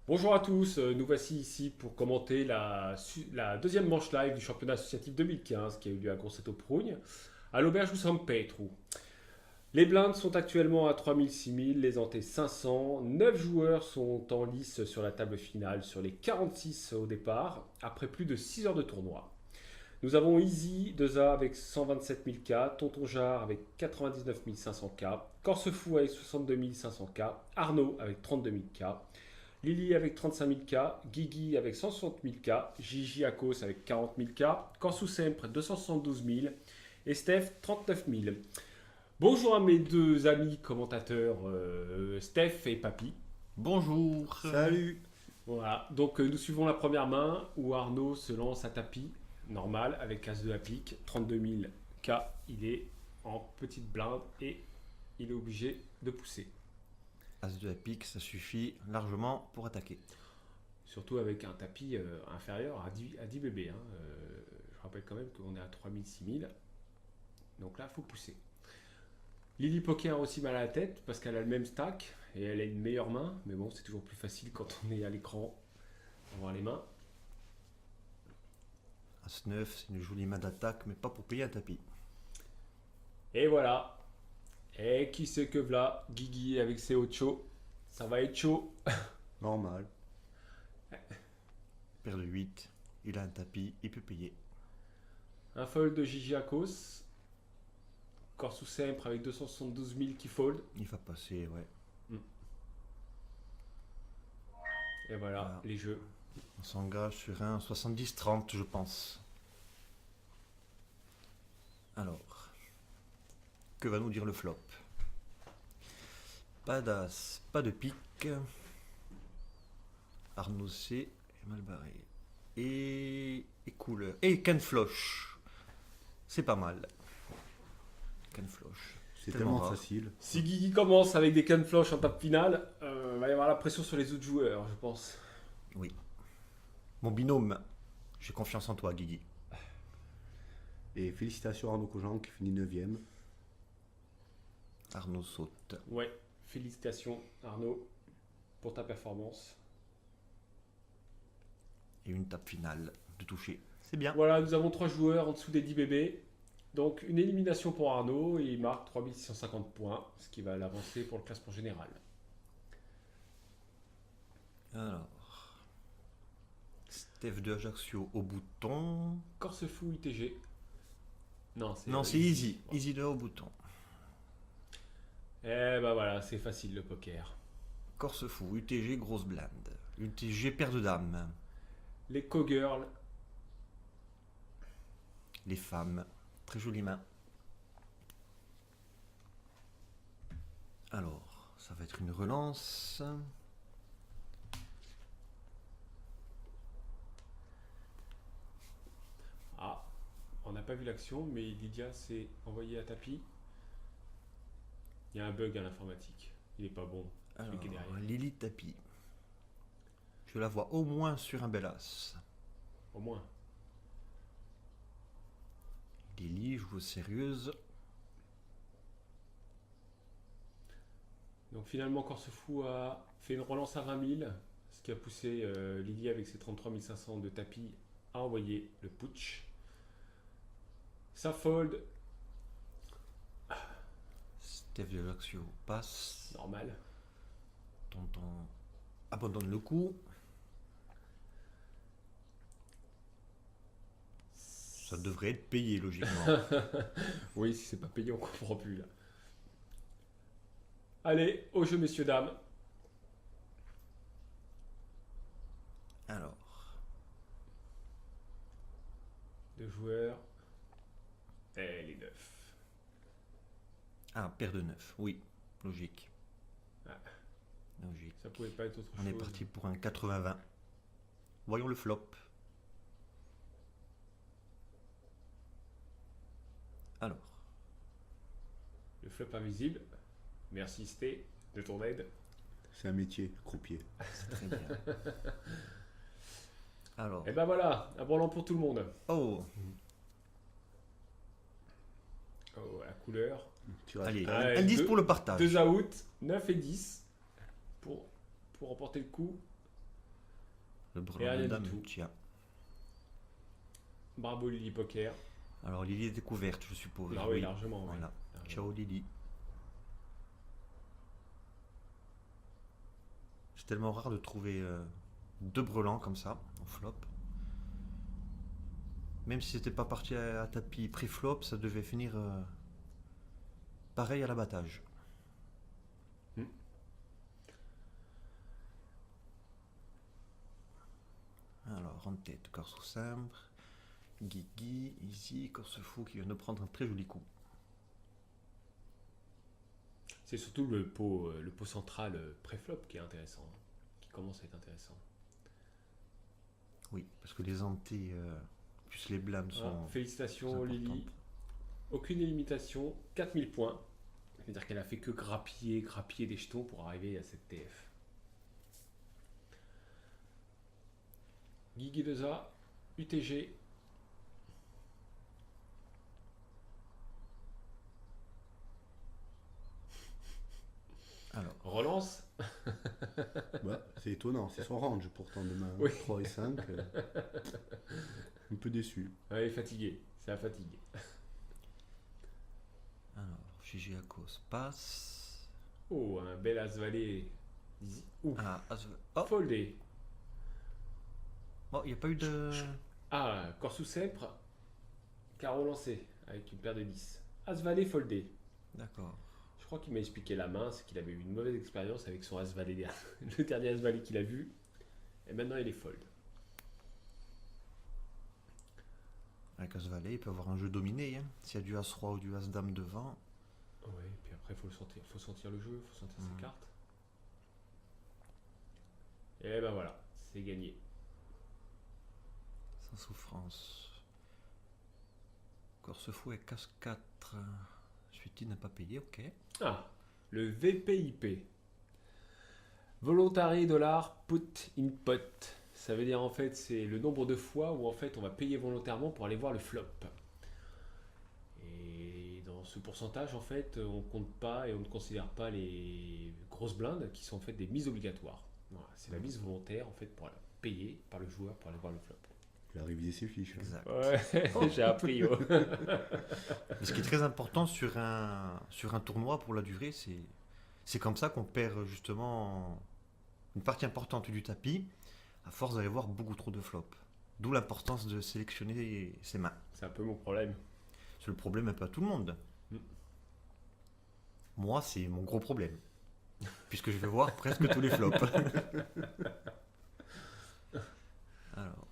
Bonjour à tous, nous voici ici pour commenter la deuxième manche live du championnat associatif 2015 qui a eu lieu à Grosseto-Prougne, à l'auberge où San Petru. Les blindes sont actuellement à 3000, 6000, les antés 500. 9 joueurs sont en lice sur la table finale sur les 46 au départ, après plus de 6 heures de tournoi. Nous avons Easy 2A avec 127 000 K, Tonton Jar avec 99 500 K, Corsefou avec 62 500 K, Arnaud avec 32 000 K, Lily avec 35 000 K, Guigui avec 160 000 K, Gigi Akos avec 40 000 K, Corsou Sempre 272 000 et Steph 39 000. Bonjour à mes deux amis commentateurs, Steph et Papy. Bonjour. Salut. Voilà, donc nous suivons la première main où Arnaud se lance à tapis, normal, avec As-2 à pique, 32 000 K, il est en petite blinde et il est obligé de pousser. As de la pique, ça suffit largement pour attaquer. Surtout avec un tapis inférieur à 10 bébés. Je rappelle quand même qu'on est à 3000, 6000. Donc là, il faut pousser. Lily Poker a aussi mal à la tête parce qu'elle a le même stack et elle a une meilleure main. Mais bon, c'est toujours plus facile quand on est à l'écran pour voir les mains. As 9, c'est une jolie main d'attaque, mais pas pour payer un tapis. Et voilà. Et qui c'est que v'là Guigui avec ses ochos. Ça va être chaud. Normal. Paire de 8, il a un tapis, il peut payer. Un fold de Gigi Akos. Corsou Sempre avec 272 000 qui fold. Il va passer, ouais. Et voilà. Les jeux. On s'engage sur un 70-30, je pense. Alors, que va nous dire le flop? Pas d'as, pas de pique. Arnaud C est mal barré. Et couleur. Et Ken Floche. C'est pas mal. Ken Floche. C'est Tellement tellement rare. facile. Si Guigui commence avec des can flush en table finale, va y avoir la pression sur les autres joueurs, je pense. Oui. Mon binôme, j'ai confiance en toi, Guigui. Et félicitations à Arnaud Cogent qui finit 9ème. Arnaud saute. Ouais, félicitations Arnaud pour ta performance. Et une tape finale de toucher. C'est bien. Voilà, nous avons 3 joueurs en dessous des 10 bébés. Donc une élimination pour Arnaud et il marque 3650 points, ce qui va l'avancer pour le classement général. Alors. Steph de Ajaccio au bouton. Corsefou ITG. Non, c'est Easy. Bon. Easy de au bouton. Eh ben voilà, c'est facile le poker. Corsefou, UTG, grosse blinde. UTG, paire de dames. Les co-girls. Les femmes. Très jolie main. Alors, ça va être une relance. Ah, on n'a pas vu l'action, mais Lydia s'est envoyée à tapis. Il y a un bug à l'informatique. Il n'est pas bon. Celui Alors, qui est derrière. Lily Tapi. Je la vois au moins sur un bel as. Au moins. Lily joue sérieuse. Donc finalement, Corsefou a fait une relance à 20 000, ce qui a poussé Lily avec ses 33 500 de tapis à envoyer le putsch. Ça fold, Steph de Ajaccio passe. normal. Tonton abandonne le coup. Ça devrait être payé logiquement. Oui, si c'est pas payé, on comprend plus là. Allez, au jeu messieurs dames. Alors, Deux joueurs. Et les 9. paire de 9, oui, logique. Ah. Logique. Ça pouvait pas être autre chose. On est parti pour un 80-20. Voyons le flop. Alors, Le flop invisible. Merci Sté de ton aide. C'est un métier, croupier. c'est très bien. Alors, Et ben voilà, un bon plan pour tout le monde. oh, Oh, la couleur. Tirage allez, time. Allez, un 10 deux- pour le partage. 2 out, 9 et 10 pour remporter le coup. Le Et brelan rien de du dame, tout. tiens. Bravo Lily Poker. Alors Lily est découverte, je suppose. Ah oui, largement. Voilà. Ouais. Largement. Ciao Lily. C'est tellement rare de trouver deux brelans comme ça, en flop. Même si c'était pas parti à tapis pré-flop, ça devait finir pareil à l'abattage. Hmm. Alors, en tête, corse ou simbre. Guigui, Easy, corse fou qui vient de prendre un très joli coup. C'est surtout le pot central pré-flop qui est intéressant, hein, qui commence à être intéressant. Oui, parce que les antés, plus les blindes sont Félicitations plus Lily. importantes. Aucune élimitation, 4000 points. C'est-à-dire qu'elle a fait que grappiller des jetons pour arriver à cette TF. Guigui Deza, UTG. Alors, Relance. Bah, c'est étonnant, c'est son range pourtant demain. Oui. 3 et 5. Un peu déçu. Elle est fatiguée, c'est la fatigue. alors Gigi Akos passe. Oh, un bel as-valet. Ouh, Ah, oh, foldé. il n'y a pas eu de. Ah, corse ou sceptre. Carreau lancé avec une paire de 10. As-valet foldé. D'accord. Je crois qu'il m'a expliqué la main, c'est qu'il avait eu une mauvaise expérience avec son as-valet, le dernier as-valet qu'il a vu. Et maintenant il est fold. Avec As-Valet, il peut avoir un jeu dominé. Hein. S'il y a du As-Roi ou du As-Dame devant. Ouais, puis après faut sentir le jeu, faut sentir ses cartes. Et ben voilà, c'est gagné. Sans souffrance. Corse fou et casse 4. Celui-ci n'a pas payé, ok. Ah, le VPIP. Voluntary Dollar Put in Pot. Ça veut dire en fait c'est le nombre de fois où en fait on va payer volontairement pour aller voir le flop. Et dans ce pourcentage en fait on compte pas et on ne considère pas les grosses blindes qui sont en fait des mises obligatoires. Voilà, c'est la mise volontaire en fait pour payer par le joueur pour aller voir le flop. Il a révisé ses fiches. Hein. Exact. Ouais, j'ai appris. Oh. Mais ce qui est très important sur un tournoi pour la durée, c'est comme ça qu'on perd justement une partie importante du tapis à force d'aller voir beaucoup trop de flops. D'où l'importance de sélectionner ses mains. C'est un peu mon problème. C'est le problème un peu à tout le monde. Mm. Moi, c'est mon gros problème. Puisque je vais voir presque tous les flops. Alors.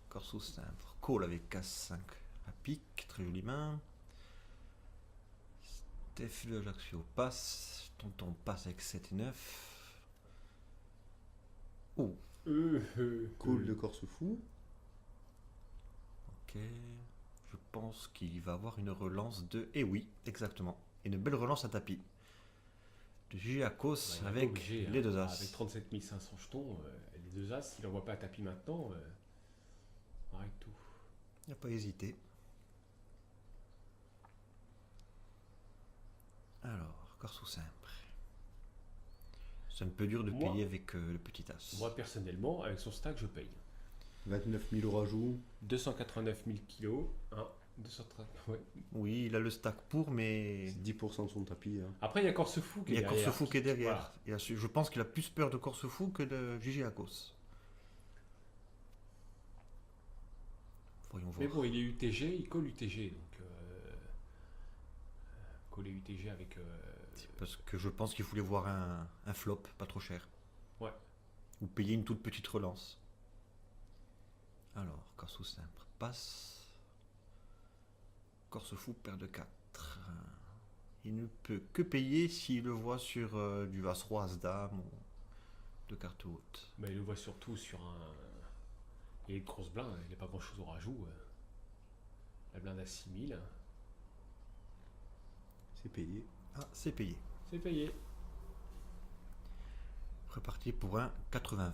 Corse ou simple. Call avec As-5 à pique. Très jolie main. Steph de Ajaccio passe. Tonton passe avec 7 et 9. Oh, Cool de Corse fou. ok. Je pense qu'il va avoir une relance de. Eh oui, exactement. Une belle relance à tapis. De Gigi Akos Bah, il est avec obligé, les hein. deux As. Avec 37 500 jetons, les deux As, s'il n'envoie pas à tapis maintenant, arrête tout. Il n'a pas hésité. Alors, corse ou simple. C'est un peu dur de Moi- payer avec le petit As. Moi personnellement, avec son stack, je paye. 29 000 rajouts. 289 000 kilos. Hein, 230, ouais. Oui, il a le stack pour, mais C'est 10% de son tapis. Hein. Après, il y a Corse Fou qui il est y a derrière. corse fou qui est derrière. Voilà. Je pense qu'il a plus peur de corse fou que de Gigi Akos. Voyons voir. Mais bon, il est UTG, il colle UTG. Donc, coller UTG avec. C'est parce que je pense qu'il voulait voir un flop, pas trop cher. Ouais. Ou payer une toute petite relance. Alors, corse ou simple passe. Corse fou, paire de 4. Il ne peut que payer s'il le voit sur du As-Roi, As-Dame ou de cartes hautes. Bah, il le voit surtout sur un. Il y a une grosse blinde, il n'y a pas grand chose au rajout. La blinde à 6000. C'est payé. Ah, c'est payé. C'est payé. Reparti pour un 80-20.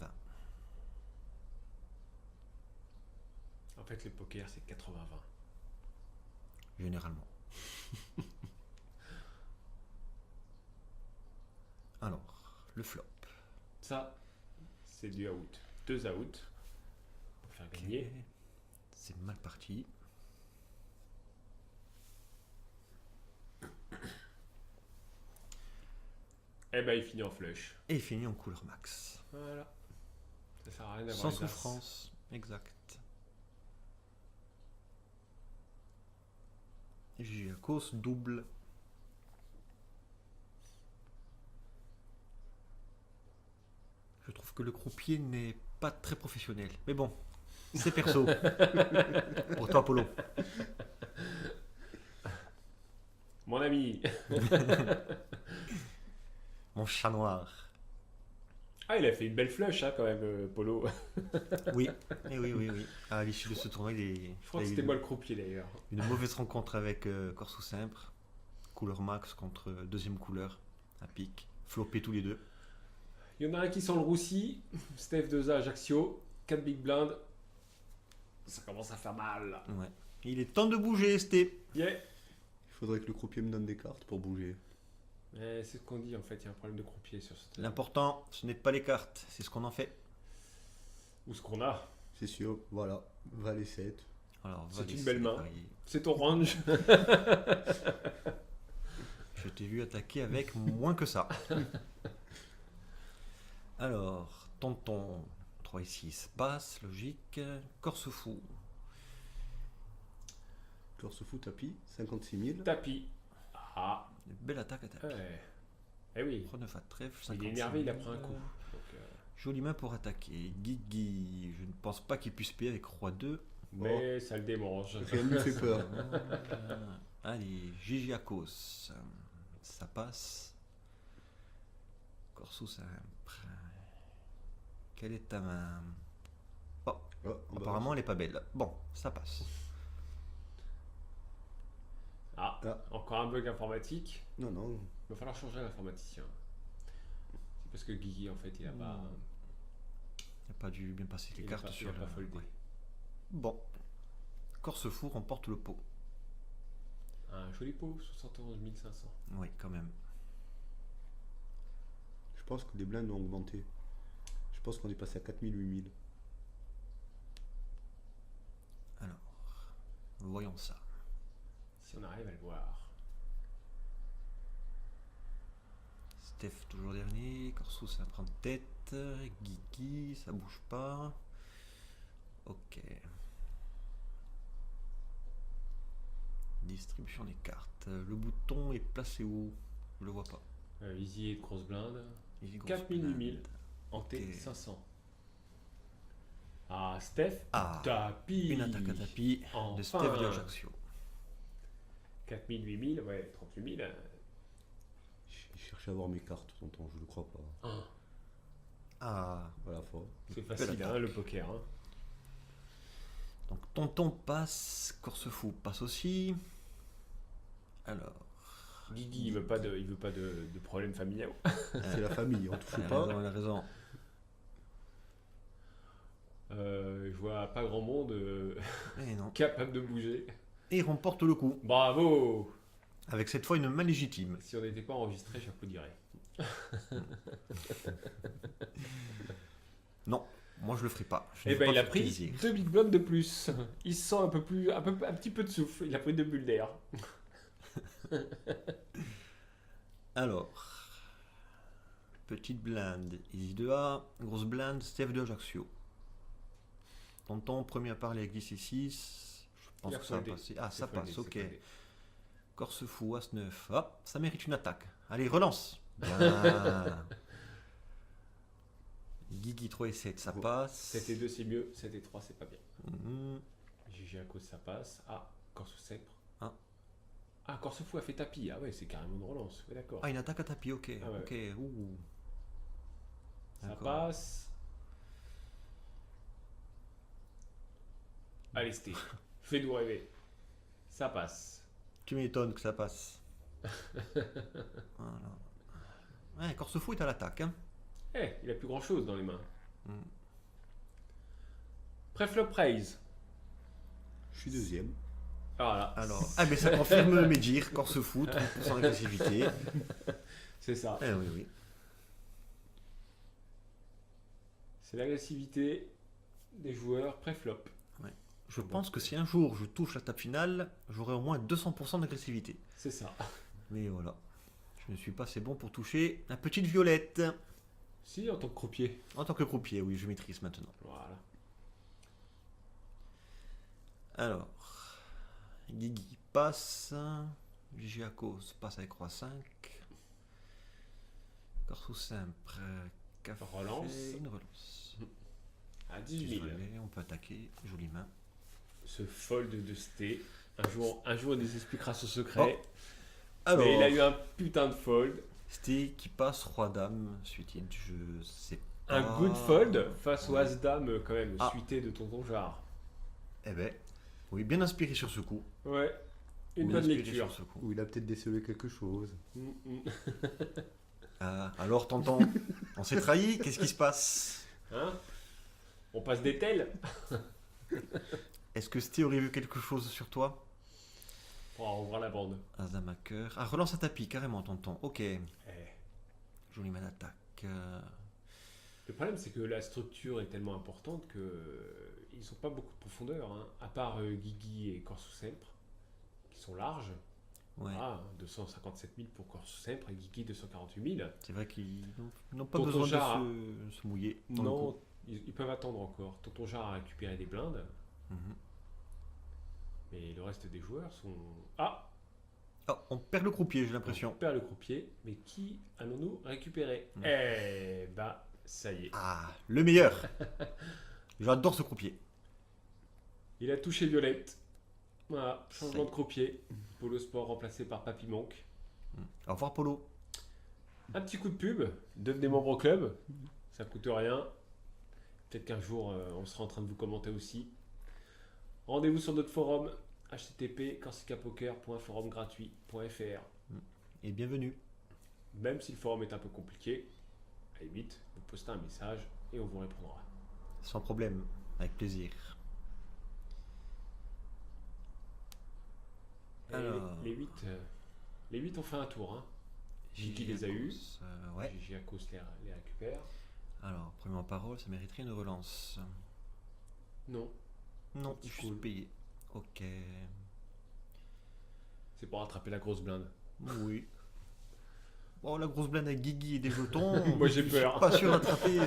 En fait, le poker, c'est 80-20. Généralement. Alors, le flop. Ça, C'est du out. 2 out. Pour faire gagner. Ok. C'est mal parti. Eh ben, il finit en flush. Et il finit en couleur max. Voilà. Ça sert à rien d'avoir Sans les as. souffrance. Exact. Giacos double. Je trouve que le croupier n'est pas très professionnel. Mais bon, c'est perso. Pour toi, Polo. Mon ami. Mon chat noir. Ah, il a fait une belle flush, hein, quand même, Polo. Oui, et oui. À l'issue de ce tournoi, Je crois il que a c'était eu moi le croupier, d'ailleurs. une mauvaise rencontre avec Corso Simpre. Couleur max contre deuxième couleur à pic. Flopé tous les deux. Il y en a un qui sent le roussi. Steph 2A Ajaccio. 4 big blinds. Ça commence à faire mal. Ouais. Il est temps de bouger, Sté. Yeah. Il faudrait que le croupier me donne des cartes pour bouger. C'est ce qu'on dit, en fait. Il y a un problème de croupier sur ce terrain. L'important, ce n'est pas les cartes, c'est ce qu'on en fait. Ou ce qu'on a. C'est sûr, voilà. Valet 7. Alors, C'est Valet, une belle main. parier. C'est orange. Je t'ai vu attaquer avec moins que ça. Alors, tonton 3 et 6 passe, logique. Corse fou. Corse fou tapis, 56 000. Tapis. Ah. Une belle attaque à tapis. Ouais. Eh oui. 3-9 à trèfle, Il 55 est énervé, il a 000. pris un coup. Donc, Jolie main pour attaquer. Guigui, je ne pense pas qu'il puisse payer avec Roi 2. mais ça le démange. Rien ne lui fait peur. Allez, Gigiacos. Ça passe. Corso Simpre. Quelle est ta main? Oh, Oh, en bas. apparemment elle est pas belle. Bon, ça passe. Ah, Ah. encore un bug informatique. Non, non. Il va falloir changer l'informaticien. C'est parce que Guigui, en fait, il a pas. Il n'a pas dû bien passer les Il a cartes pas- sur il a pas foldé. ouais. Bon. Corse fou remporte le pot. Un joli pot, 71 500. Oui, quand même. Je pense que les blindes ont augmenté. Je pense qu'on est passé à 4000, 8000. Alors, voyons ça. Si on arrive à le voir. Steph toujours dernier. Corso ça prend tête. Guigui, ça bouge pas. Ok. Distribution des cartes. Le bouton est placé où? Je le vois pas. Visier de grosse blinde. Ici, grosse 4000, blinde. 8000. Hanté, Ok. 500. Ah, Steph. Ah, Tapis. une attaque à tapis de Enfin. Steph de Ajaccio. 4000, 8000, ouais, 38 000. Il cherche à voir mes cartes, tonton, je le crois pas. Ah, Ah, Voilà, fort. c'est facile, attaque. hein, le poker. Hein. donc tonton passe. Corse fou passe aussi. Alors. Guigui, il veut pas de problème familial. C'est la famille, on touche Elle a pas. raison, elle a raison. Je vois pas grand monde Et non. capable de bouger. Et il remporte le coup. Bravo! Avec cette fois une main légitime. Si on n'était pas enregistré, j'applaudirais. Non, moi je le ferai pas. Je ne Eh veux ben, pas il a faire pris plaisir. 2 big blinds de plus. Il se sent un petit peu de souffle. Il a pris 2 bulles d'air. Alors, petite blinde, Easy 2A, grosse blinde, Steph de Ajaccio. Tonton, premier à parler avec 10 et 6. Je pense Il a que ça va foldé. passer. Ah, C'est ça foldé, passe, c'est ok. foldé. Corse fou, As 9. Hop, ça mérite une attaque. Allez, relance. Bien. Guigui 3 et 7, ça passe. 7 et 2, c'est mieux. 7 et 3, c'est pas bien. Mhm. GG à cause, ça passe. Ah, Corse Sèpre. Ah. Ah, Corse Fou a fait tapis. Ah ouais, c'est carrément une relance. Ouais, d'accord. Ah, une attaque à tapis, ok. Ah ouais. Ok, ouh. Ça D'accord. passe. Allez, Sté. Fais-nous rêver. Ça passe. Tu m'étonnes que ça passe. Voilà. Ouais, Corse fou est à l'attaque. Hein. Eh, il a plus grand chose dans les mains. Mm. Préflop raise. Je suis deuxième. Voilà. Alors, ah mais ça confirme mes dires, Corse fou, 30% d'agressivité. C'est ça. Eh oui, oui. C'est l'agressivité des joueurs pré-flop. Je pense que si un jour je touche la table finale, j'aurai au moins 200% d'agressivité. C'est ça. Mais voilà. Je ne suis pas assez bon pour toucher la petite violette. Si, en tant que croupier. En tant que croupier, oui, je maîtrise maintenant. Voilà. Alors, Guigui passe. Gigiacos passe avec roi 5. Corso simple. Café, Relance. une relance. À 18 000. Désolé, on peut attaquer. Jolie main. Ce fold de Sté. Un jour, il nous expliquera son secret. Alors, Mais il a eu un putain de fold. C'était qui passe roi-dame, suite, je sais pas. Un good fold face au Ouais. As-Dame, quand même, Ah. suité de Tonton Jarre. Eh ben, oui, bien inspiré sur ce coup. Ouais. Une Bien bonne inspiré lecture. sur ce coup. Ou il a peut-être décelé quelque chose. Ah, alors, tonton, on s'est trahi, qu'est-ce qui se passe? Hein? On passe des tels Est-ce que Sté aurait vu quelque chose sur toi? pour revoir la bande. As-Dame à cœur. Ah, relance à tapis, carrément, tonton. Ok, Eh. jolie main d'attaque. Le problème, c'est que la structure est tellement importante que ils n'ont pas beaucoup de profondeur. Hein. À part Guigui et Corso Sempre, qui sont larges. Ouais, Ah, 257 000 pour Corso Sempre et Guigui 248 000. c'est vrai qu'ils n'ont pas Tonton besoin Jarre, de se mouiller. dans le Non, coup. ils peuvent attendre encore. Tonton Jarre a récupéré des blindes, Mhm. mais le reste des joueurs sont... Ah, Ah, on perd le croupier, j'ai on l'impression. perd le croupier, mais qui allons-nous récupérer? Mm. Eh bah, ça y est. Ah, le meilleur. J'adore ce croupier. Il a touché Violette. Voilà, Ça changement y de croupier. Polo Sport remplacé par Papy Monk. Au revoir, Polo. Un petit coup de pub, devenez membre au club, ça coûte rien. Peut-être qu'un jour on sera en train de vous commenter aussi. Rendez-vous sur notre forum http://corsicapoker.forumgratuit.fr. Et bienvenue. Même si le forum est un peu compliqué, à la limite, vous postez un message et on vous répondra. Sans problème, avec plaisir. Et Alors. les 8 ont fait un tour. Hein. Gigi les a eus. Ouais. Gigi Akos les récupère. Alors, premier en parole, ça mériterait une relance. Non, Non, petit je suis cool. payé. Ok. c'est pour rattraper la grosse blinde. Oui. Bon, la grosse blinde avec Guigui et des jetons. Moi, j'ai je peur. suis pas sûr d'attraper.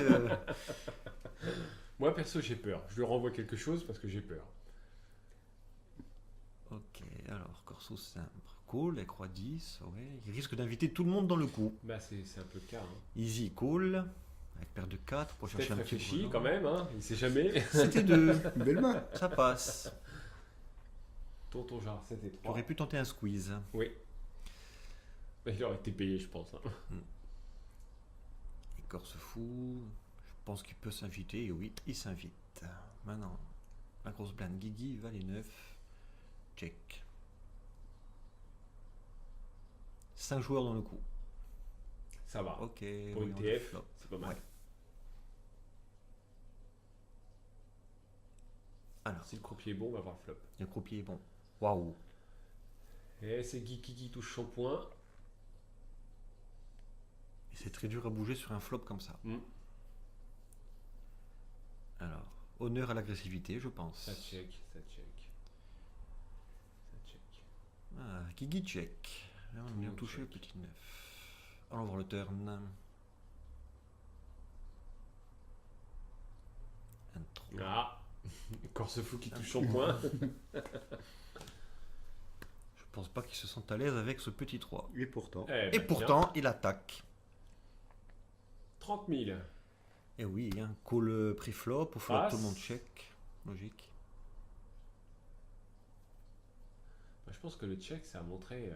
Moi perso j'ai peur. Je lui renvoie quelque chose parce que j'ai peur. Ok, alors, Corso simple. Cool, avec roi 10. Ouais. Il risque d'inviter tout le monde dans le coup. Bah c'est un peu le cas. Hein. Easy, cool. Avec paire de 4 pour chercher Peut-être un petit réfléchi volant. quand même, hein. Il sait jamais. C'était 2. Une belle main. Ça passe. Tonton Jarre, c'était 3. J'aurais pu tenter un squeeze. Oui. Il aurait été payé, je pense. Hein. Et Corse fou. Je pense qu'il peut s'inviter. Et oui, il s'invite. Maintenant, la grosse blinde Guigui, valet 9. Check. 5 joueurs dans le coup. Ça va. Ok. Pour oui, une on TF, flop. c'est pas mal. Ouais. Alors, Si le croupier est bon, on va voir le flop. le croupier est bon. Waouh. Et c'est Guigui qui touche son point. Et c'est très dur à bouger sur un flop comme ça. Mm. Alors, honneur à l'agressivité, je pense. Ça check, ça check. Ça check. Ah, Guigui check. Là, on vient Tout toucher le check. petit 9. Allons voir le turn. Un 3. Ah Corse fou qui touche son point. Je pense pas qu'il se sente à l'aise avec ce petit 3. Et pourtant. Eh Et bah, pourtant, il attaque. tiens, 30 000. Et oui, un call pré-flop, au flop Passe. tout le monde check. Logique. Bah, je pense que le check, ça a montré.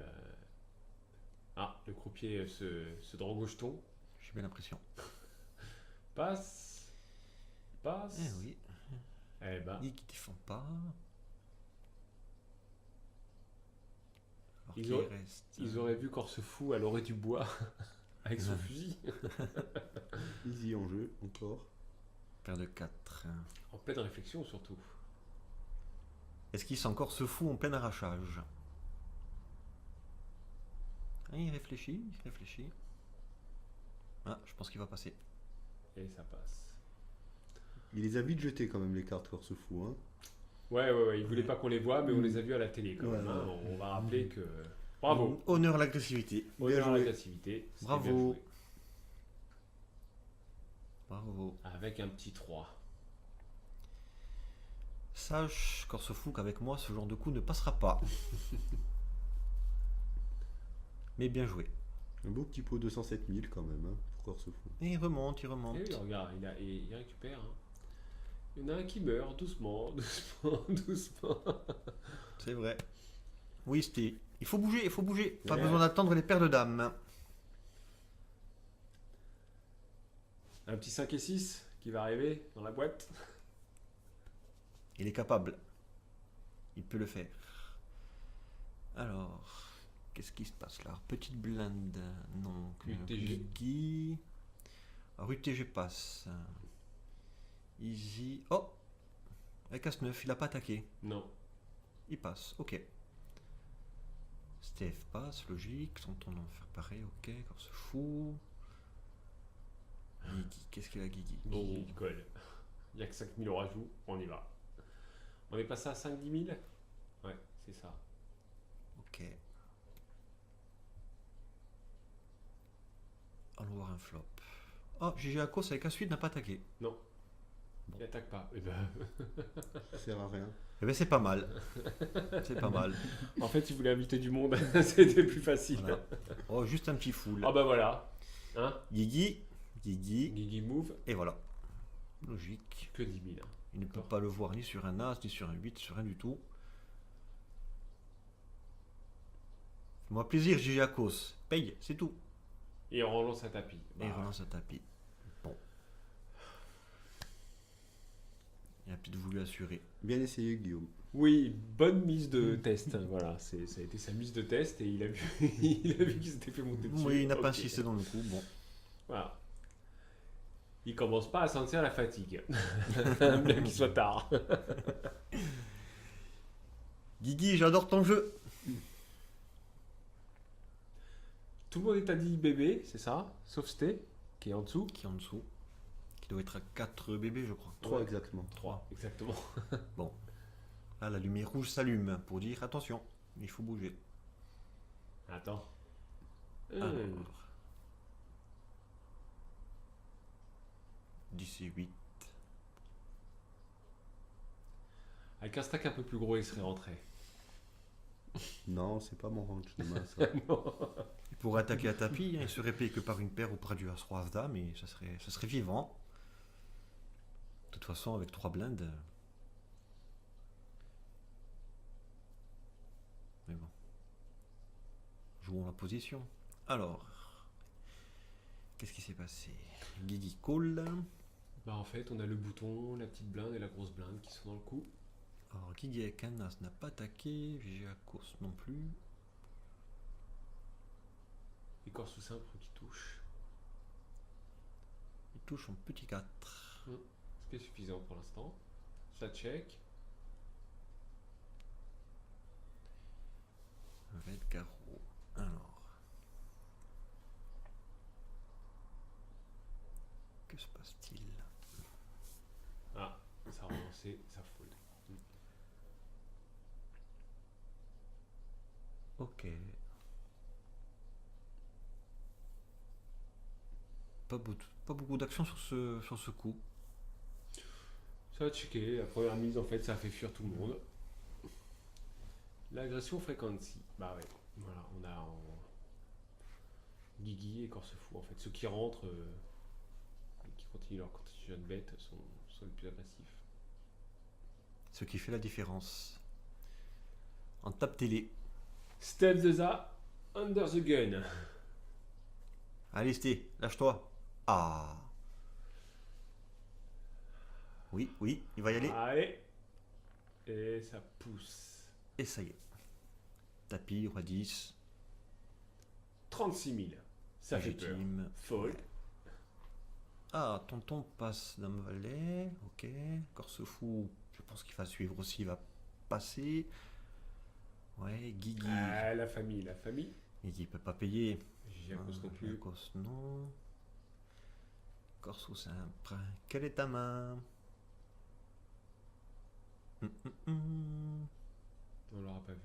Ah, le croupier se drogue au jeton. J'ai bien l'impression. Passe. Passe. Eh oui, Eh ben, il qui défend pas. Alors Ils qu'il auraient- reste. ils auraient vu Corse fou à l'orée du bois avec son Ouais. fusil. Easy en jeu, encore. Paire de 4. En pleine réflexion surtout. Est-ce qu'il s'encore se fout en plein arrachage? Ah, il réfléchit, il réfléchit. Ah, je pense qu'il va passer. Et ça passe. Il les a vite jetés quand même, les cartes Corse Fou. Hein. Ouais, il voulait pas qu'on les voit, mais on les a vus à la télé quand même. Hein. On va rappeler que. Bravo. Honneur à l'agressivité. Honneur à joué. l'agressivité. C'était Bravo. bien joué. Bravo. Avec un petit 3. Sache, Corse Fou, qu'avec moi, ce genre de coup ne passera pas. Mais bien joué. Un beau petit pot 207 000 quand même, hein, pour Corse Fou. Et il remonte, il remonte. Et oui, regarde, il récupère. Hein. Il y en a un qui meurt doucement, doucement, doucement. C'est vrai. Oui, c'était. Il faut bouger, il faut bouger. Pas Ouais. besoin d'attendre les paires de dames. Un petit 5 et 6 qui va arriver dans la boîte. Il est capable. Il peut le faire. Alors, qu'est-ce qui se passe là? Petite blinde. Non. UTG. Guy. Alors, UTG passe. Easy. Oh! Avec As-9, il a pas attaqué. Non. Il passe, ok. Steph passe, logique. Tonton en faire pareil, ok. Corse Fou. Guigui, qu'est-ce qu'il a Guigui? Guy, il colle. Il n'y a que 5000 au rajout, on y va. On est passé à 5-10 000. Ouais, c'est ça. Ok. Allons voir un flop. Oh, GG Akos avec As-8 n'a pas attaqué. Non. Il attaque pas. Eh ben, Ça sert à rien. Eh ben c'est pas mal. C'est pas mal. en fait, il voulait inviter du monde. C'était plus facile. Voilà. Oh, juste un petit full. Ah bah voilà. Hein, Guigui, Guigui, Guigui move, et voilà. Logique. que 10 000. Hein. Il ne peut pas le voir ni sur un As, ni sur un 8, sur rien du tout. Fais-moi plaisir, GG Akos. Paye, c'est tout. Et on relance un tapis. Et il Bah, relance un tapis. Bon. Il a peut-être voulu assurer. Bien essayé, Guillaume. oui, bonne mise de test. Voilà, ça a été sa mise de test et il a vu, il a vu qu'il s'était fait monter dessus. Oui, il n'a pas Ok. insisté dans le coup. Bon. Voilà. Il commence pas à sentir la fatigue. Bien qu'il soit tard. Guigui, j'adore ton jeu. Tout le monde est à 10 bébés, c'est ça? Sauf Sté, qui est en dessous. Qui est en dessous. Qui doit être à 4 bébés, je crois. 3 Ouais. exactement. 3, exactement. Là, la lumière rouge s'allume pour dire attention, il faut bouger. Attends. Alors. 10 et 8. Avec un stack un peu plus gros, il serait rentré. Non, c'est pas mon range de main, ça. Il pourrait attaquer à tapis, hein, il serait payé que par une paire ou par du As-Roi As-Dame, mais ça serait vivant. De toute façon, avec 3 blindes. Mais bon. Jouons la position. Alors. Qu'est-ce qui s'est passé? Guigui call. Bah en fait, on a le bouton, la petite blinde et la grosse blinde qui sont dans le coup. Alors, Guigui avec un As n'a pas attaqué. VG à course non plus. Et corps sous simple qui touche. Il touche en petit 4. Ce qui est suffisant pour l'instant. Ça check. Avec carreau. Alors. Que se passe-t-il? Ah, ça a relancé, ça fold. Ok. Pas beaucoup d'action sur ce coup. Ça a checké. La première mise, en fait, ça a fait fuir tout le monde. L'agression frequency. Bah ouais. Voilà, on a Guigui et Corse Fou. En fait, ceux qui rentrent et qui continuent leur constitution de bête sont les plus agressifs. Ce qui fait la différence. En tape télé. Step the za, under the gun. Allez, Sté, lâche-toi. Ah. Oui, il va y aller. Allez. Et ça pousse. Et ça y est. Tapis, roi 10. 36 000. Ça fait peur. Légitime. Fold. Ah, tonton passe dame valet. Ok. Corse fou, je pense qu'il va suivre aussi, il va passer. Ouais, Guigui. Ah, la famille, la famille. Guigui peut pas payer. Giacos non plus. Giacos, non. Corse ou simple. Quelle est ta main? On l'aura pas vu.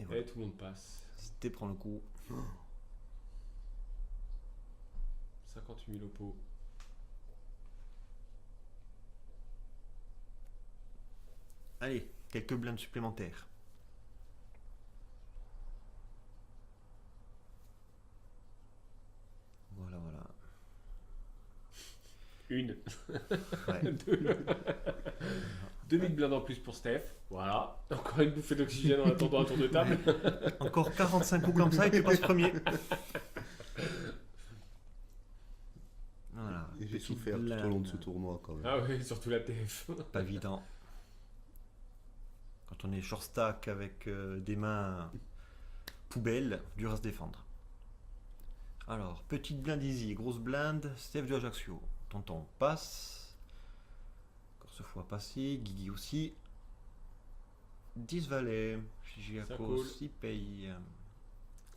Et voilà. Et tout le monde passe. C'était prend le coup. 58 000 au pot. Allez, quelques blindes supplémentaires. Voilà, voilà. Une. Ouais. Deux. 2000 blindes en plus pour Steph. Voilà. Encore une bouffée d'oxygène en attendant un tour de table. Encore 45 coups comme ça et tu passes premier. Voilà. Et j'ai petite souffert tout blinde. au long de ce tournoi quand même. Ah oui, surtout la TF. Pas évident. Quand on est short stack avec des mains poubelles, dur à se défendre. Alors, petite blinde easy, grosse blinde, Steph de Ajaccio. Tonton passe. Encore ce fois passé, Guigui aussi. 10 valets. Ça Giacos, coule. il paye.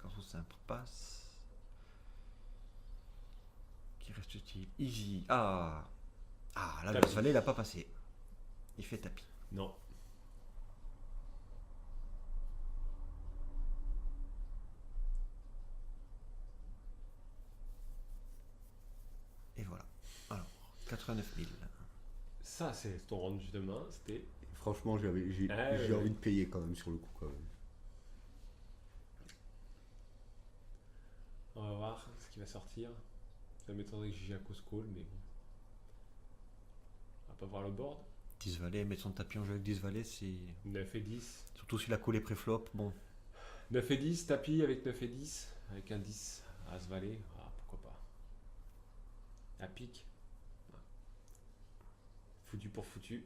Corso simple passe. Qui reste-t-il? Easy. Ah, là, le Tapis. valet, il n'a pas passé. Il fait tapis. Non. Et voilà. Alors, 89 000. Ça, c'est ton range de main. C'était. Franchement, j'ai ouais. envie de payer quand même sur le coup quand même. On va voir ce qui va sortir. Ça m'étonnerait que Giacomo call, mais bon. On va pas voir le board. 10 valets, mettre son tapis en jeu avec 10 valets, c'est. 9 et 10. Surtout s'il a collé pré-flop, bon. 9 et 10, tapis avec 9 et 10. Avec un 10 As valet. Ah, pourquoi pas. À pique. Ah. Foutu pour foutu.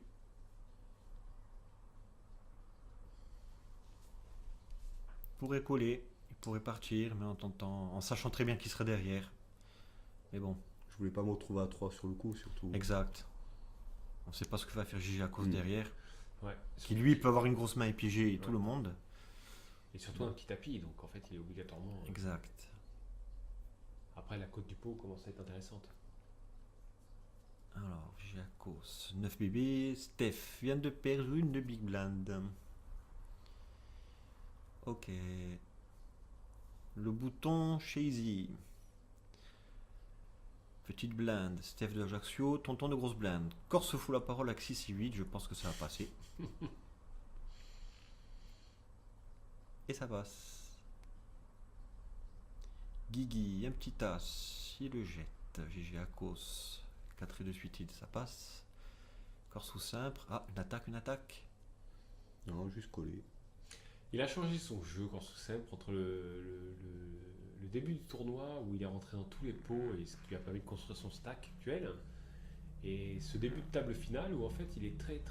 Il pourrait coller, il pourrait partir, mais en sachant très bien qu'il serait derrière. Mais bon, Je voulais pas me retrouver à 3 sur le coup surtout. exact. On ne sait pas ce que va faire Gigi à cause Mm. derrière. Ouais. Qui lui peut avoir une grosse main et piéger tout Ouais. le monde. Et surtout un petit tapis, donc en fait il est obligatoirement. Exact. Après la côte du pot commence à être intéressante. Alors, Giacos, 9 bébés. Steph vient de perdre une de Big Blind. Ok. Le bouton chez Easy. Petite blinde, Steph de Ajaccio, tonton de grosse blinde. Corse fout la parole avec 6 et 8, je pense que ça va passer. Et ça passe. Guigui, un petit as, il le jette. GG Akos, 4 et de suite, ça passe. Corse ou simple. Ah, une attaque. Non, juste coller. Il a changé son jeu quand sous simple entre le début du tournoi où il est rentré dans tous les pots et ce qui lui a permis de construire son stack actuel et ce début de table finale où en fait il est très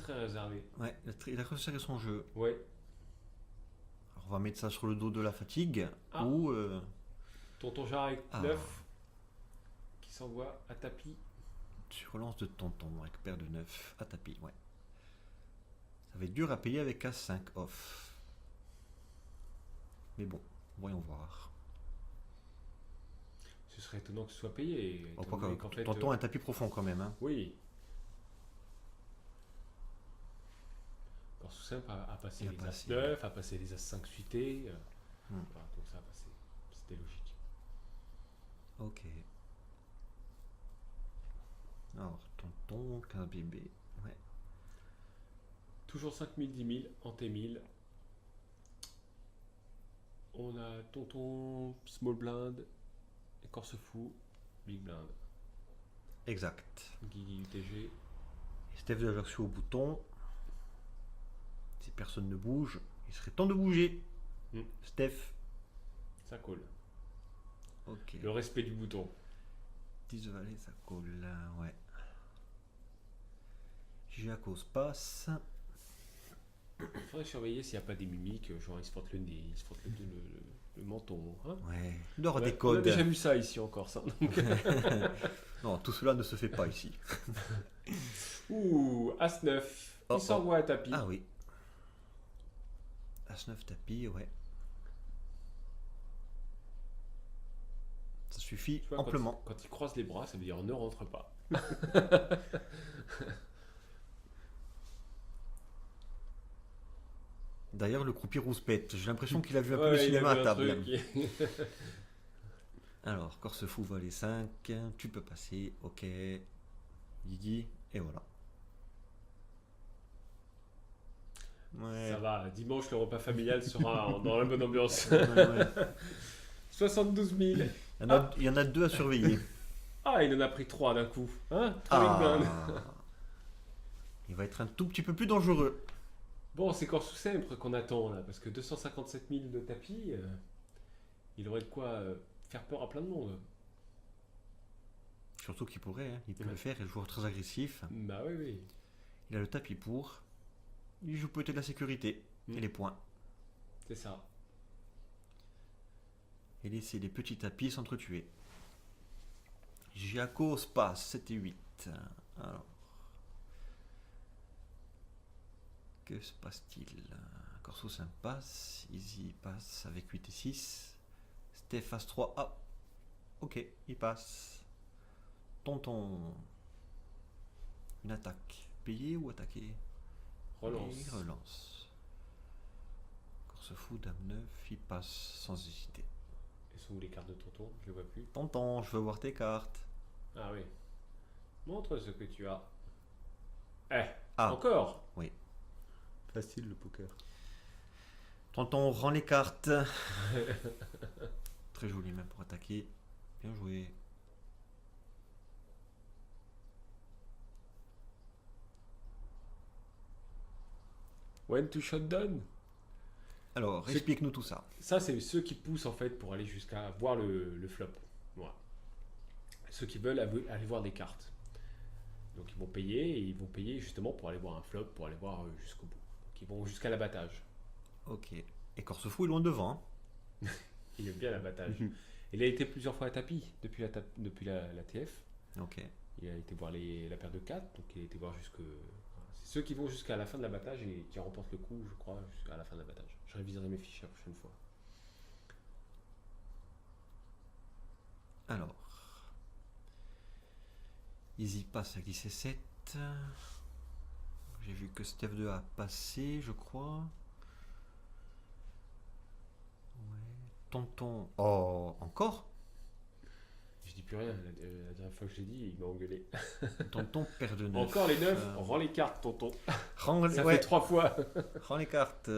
réservé. Ouais, il a resserré son jeu. Ouais. Alors, on va mettre ça sur le dos de la fatigue. Ah. Ou. Tonton Jarre avec Ah. 9 qui s'envoie à tapis. Sur lance de tonton, avec paire de 9 à tapis, ouais. Ça va être dur à payer avec As5 off. Mais bon, voyons voir. Ce serait étonnant que ce soit payé. Oh, étant quoi donné que- qu'en fait, tonton a un tapis profond quand même. Hein. oui. Quand sous simple a passé Il a les passé, As-9, a passé les As-5 suités. Hmm. Voilà, donc ça a passé. C'était logique. Ok. Alors, tonton, 15 bébé. Ouais. Toujours 5000, 10 000, en T1000. On a tonton, small blind, Corse fou, big blind, Exact. Guigui UTG. Et Steph de Ajaccio au bouton. Si personne ne bouge, il serait temps de bouger. Hmm. Steph. Ça colle. Ok. Le respect du bouton. 10 valets, ça colle. Ouais. Giacos passe. Il faudrait surveiller s'il n'y a pas des mimiques, genre il se frotte le nez, il se frotte le menton. Hein. Ouais. Il aura Ouais, des on a codes. déjà vu ça ici encore, ça. Non, tout cela ne se fait pas ici. Ouh, As-9, Oh, il s'envoie à tapis. Ah oui. As-9 tapis, ouais. Ça suffit Tu vois, amplement. quand il croise les bras, ça veut dire ne rentre pas. D'ailleurs, le croupier rouspète. J'ai l'impression qu'il a vu un peu le Ouais, il a cinéma vu à un table. truc. Alors, Corse fou valet 5. Tu peux passer. Ok. Guigui. Et voilà. Ouais. Ça va, dimanche, le repas familial sera dans la bonne ambiance. Ouais, ouais. 72 000. Il y en a 2 à surveiller. Ah, il en a pris 3 d'un coup. Hein 3 big blinds. Il va être un tout petit peu plus dangereux. Bon, c'est Corse ou Sempre qu'on attend là, parce que 257 000 de tapis, il aurait de quoi faire peur à plein de monde. Surtout qu'il pourrait. Hein. Il peut Ouais. le faire. Il est joueur très agressif. Bah oui, oui. Il a le tapis pour. Il joue peut-être la sécurité. Mm. Et les points. C'est ça. Et laisser les petits tapis s'entretuer. Giaco passe 7 et 8. Alors. Que se passe-t-il? Corso 5 passe. Easy passe avec 8 et 6. Steph As 3. Ah. Ok, il passe. Tonton. Une attaque. Payer ou attaquer? Relance. Et relance. Corse fou, dame 9. Il passe sans hésiter. Et sont où les cartes de tonton? Je les vois plus. Tonton, je veux voir tes cartes. Ah oui. Montre ce que tu as. Eh, Ah. encore. Facile le poker. Tonton, rend les cartes. Très joli même pour attaquer. Bien joué. When to shutdown. Alors, C'est- explique-nous tout ça. Ça, c'est ceux qui poussent en fait pour aller jusqu'à voir le flop. Voilà. Ceux qui veulent aller voir des cartes. Donc ils vont payer et ils vont payer justement pour aller voir un flop, pour aller voir jusqu'au bout. Donc ils vont jusqu'à l'abattage. Ok. Et Corse fou est loin devant. Hein. Il aime bien l'abattage. Il a été plusieurs fois à tapis depuis la TF. Ok. Il a été voir la paire de 4, donc il a été voir jusque. Voilà. C'est ceux qui vont jusqu'à la fin de l'abattage et qui remportent le coup, je crois, jusqu'à la fin de l'abattage. Je réviserai mes fiches la prochaine fois. Alors. Easy passe avec 10 et 7. J'ai vu que Steph 2 a passé, je crois. Ouais. Tonton. Oh, encore? Je dis plus rien, la dernière fois que je l'ai dit, il m'a engueulé. Tonton perd de 9. Encore les 9, rends les cartes, tonton. Rends, Ça ouais, fait 3 fois. rends les cartes.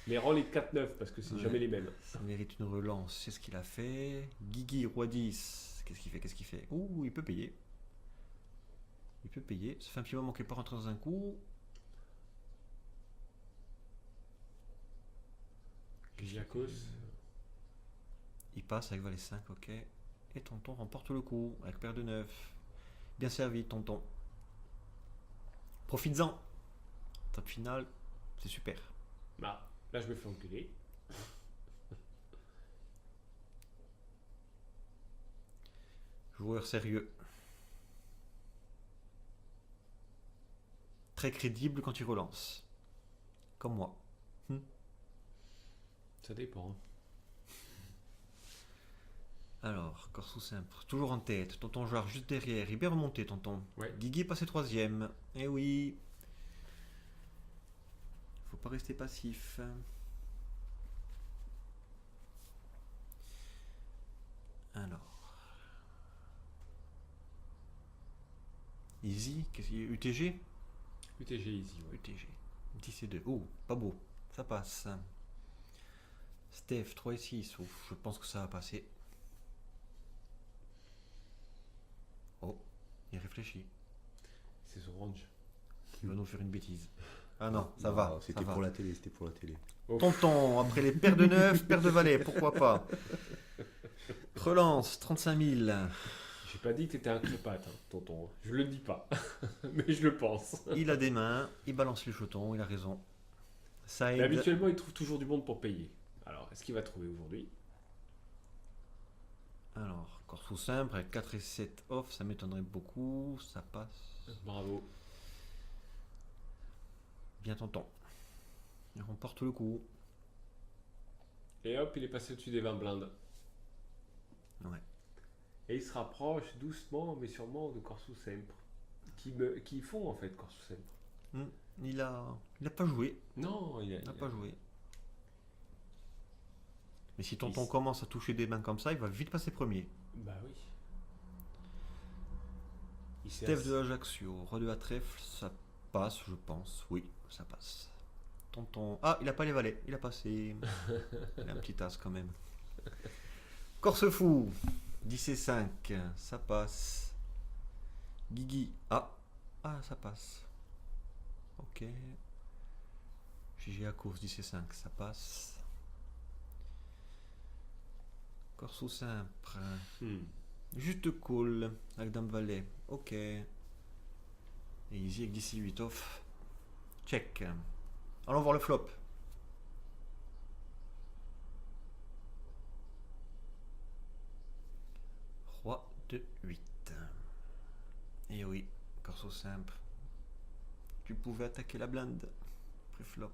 Mais rends les 4-9 parce que c'est Ouais. jamais les mêmes. Ça mérite une relance. C'est ce qu'il a fait. Guigui, roi 10. Qu'est-ce qu'il fait? Ouh, il peut payer. Il peut payer. Ça fait un petit moment qu'il n'est pas rentré dans un coup. Giacos. Il passe avec valet 5, ok. Et tonton remporte le coup avec paire de 9. Bien servi, tonton. Profites-en. Top final, c'est super. Bah, là je me fais enculer. Joueur sérieux. Très crédible quand il relance. Comme moi. Ça dépend. Alors, Corso simple. Toujours en tête. Tonton joueur juste derrière. Il est bien remonté, tonton. Ouais. Guigui est passé troisième. Eh oui. Faut pas rester passif. Alors. Easy. Qu'est-ce qu'il y a? UTG? UTG easy, ouais. UTG. 10 et 2. Oh, pas beau. Ça passe. Steph, 3 et 6. Ouf, je pense que ça va passer. Oh, il réfléchit. C'est ce range. Il va nous faire une bêtise. Ah non, ça Non, va. C'était ça va. pour la télé, c'était pour la télé. Tonton, après les paires de 9, paires de valet, pourquoi pas. Relance, 35 000. J'ai pas dit que t'étais un crépate, hein, tonton. Je le dis pas. Mais je le pense. Il a des mains, il balance les jetons, il a raison. Ça Mais aide. habituellement, il trouve toujours du monde pour payer. Alors, est-ce qu'il va trouver aujourd'hui? Alors, Corso simple, avec 4 et 7 off, ça m'étonnerait beaucoup. Ça passe. Bravo. Bien tonton. Il remporte le coup. Et hop, il est passé au-dessus des 20 blindes. Ouais. Et il se rapproche doucement, mais sûrement de Corso Sempre. Qui font en fait Corso Sempre. Il a pas joué. Non, il Il n'a pas joué. Mais si tonton commence à toucher des mains comme ça, il va vite passer premier. Bah oui. Il s'est Steph de Ajaccio, roi de la trèfle, ça passe, je pense. Oui, ça passe. Tonton. Ah, il a pas les valets, il a passé. Il a un petit as quand même. Corse fou, 10 et 5, ça passe. Guigui, ah, ça passe. Ok. GG à course, 10 et 5, ça passe. Corse au simple. Juste call avec Dame Valet. Ok. Et easy avec 10 et 8 off. Check. Allons voir le flop. Roi de 8. Et oui, corso simple. Tu pouvais attaquer la blinde. Préflop.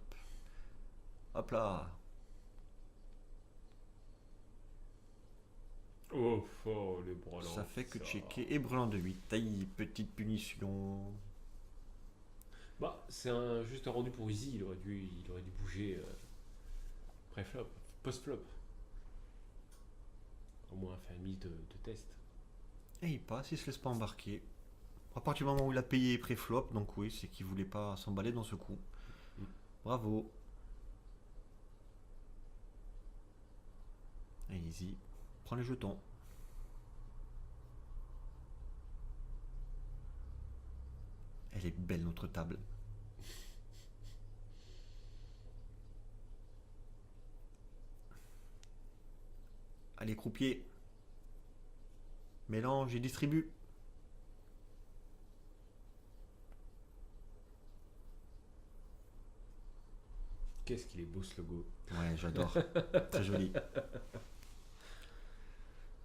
Hop là. Oh, le brelan. Ça fait que checker. Et brelan de 8. Taille, petite punition. Bah, c'est juste un rendu pour Easy. Il aurait dû bouger pré-flop, post-flop. Au moins faire une mise de test. Et il passe, il se laisse pas embarquer. À partir du moment où il a payé pré-flop, donc oui, c'est qu'il voulait pas s'emballer dans ce coup. Bravo. Et Easy. Prends les jetons. Elle est belle notre table. Allez, croupier. Mélange et distribue. Qu'est-ce qu'il est beau ce logo. Ouais, j'adore. Très joli.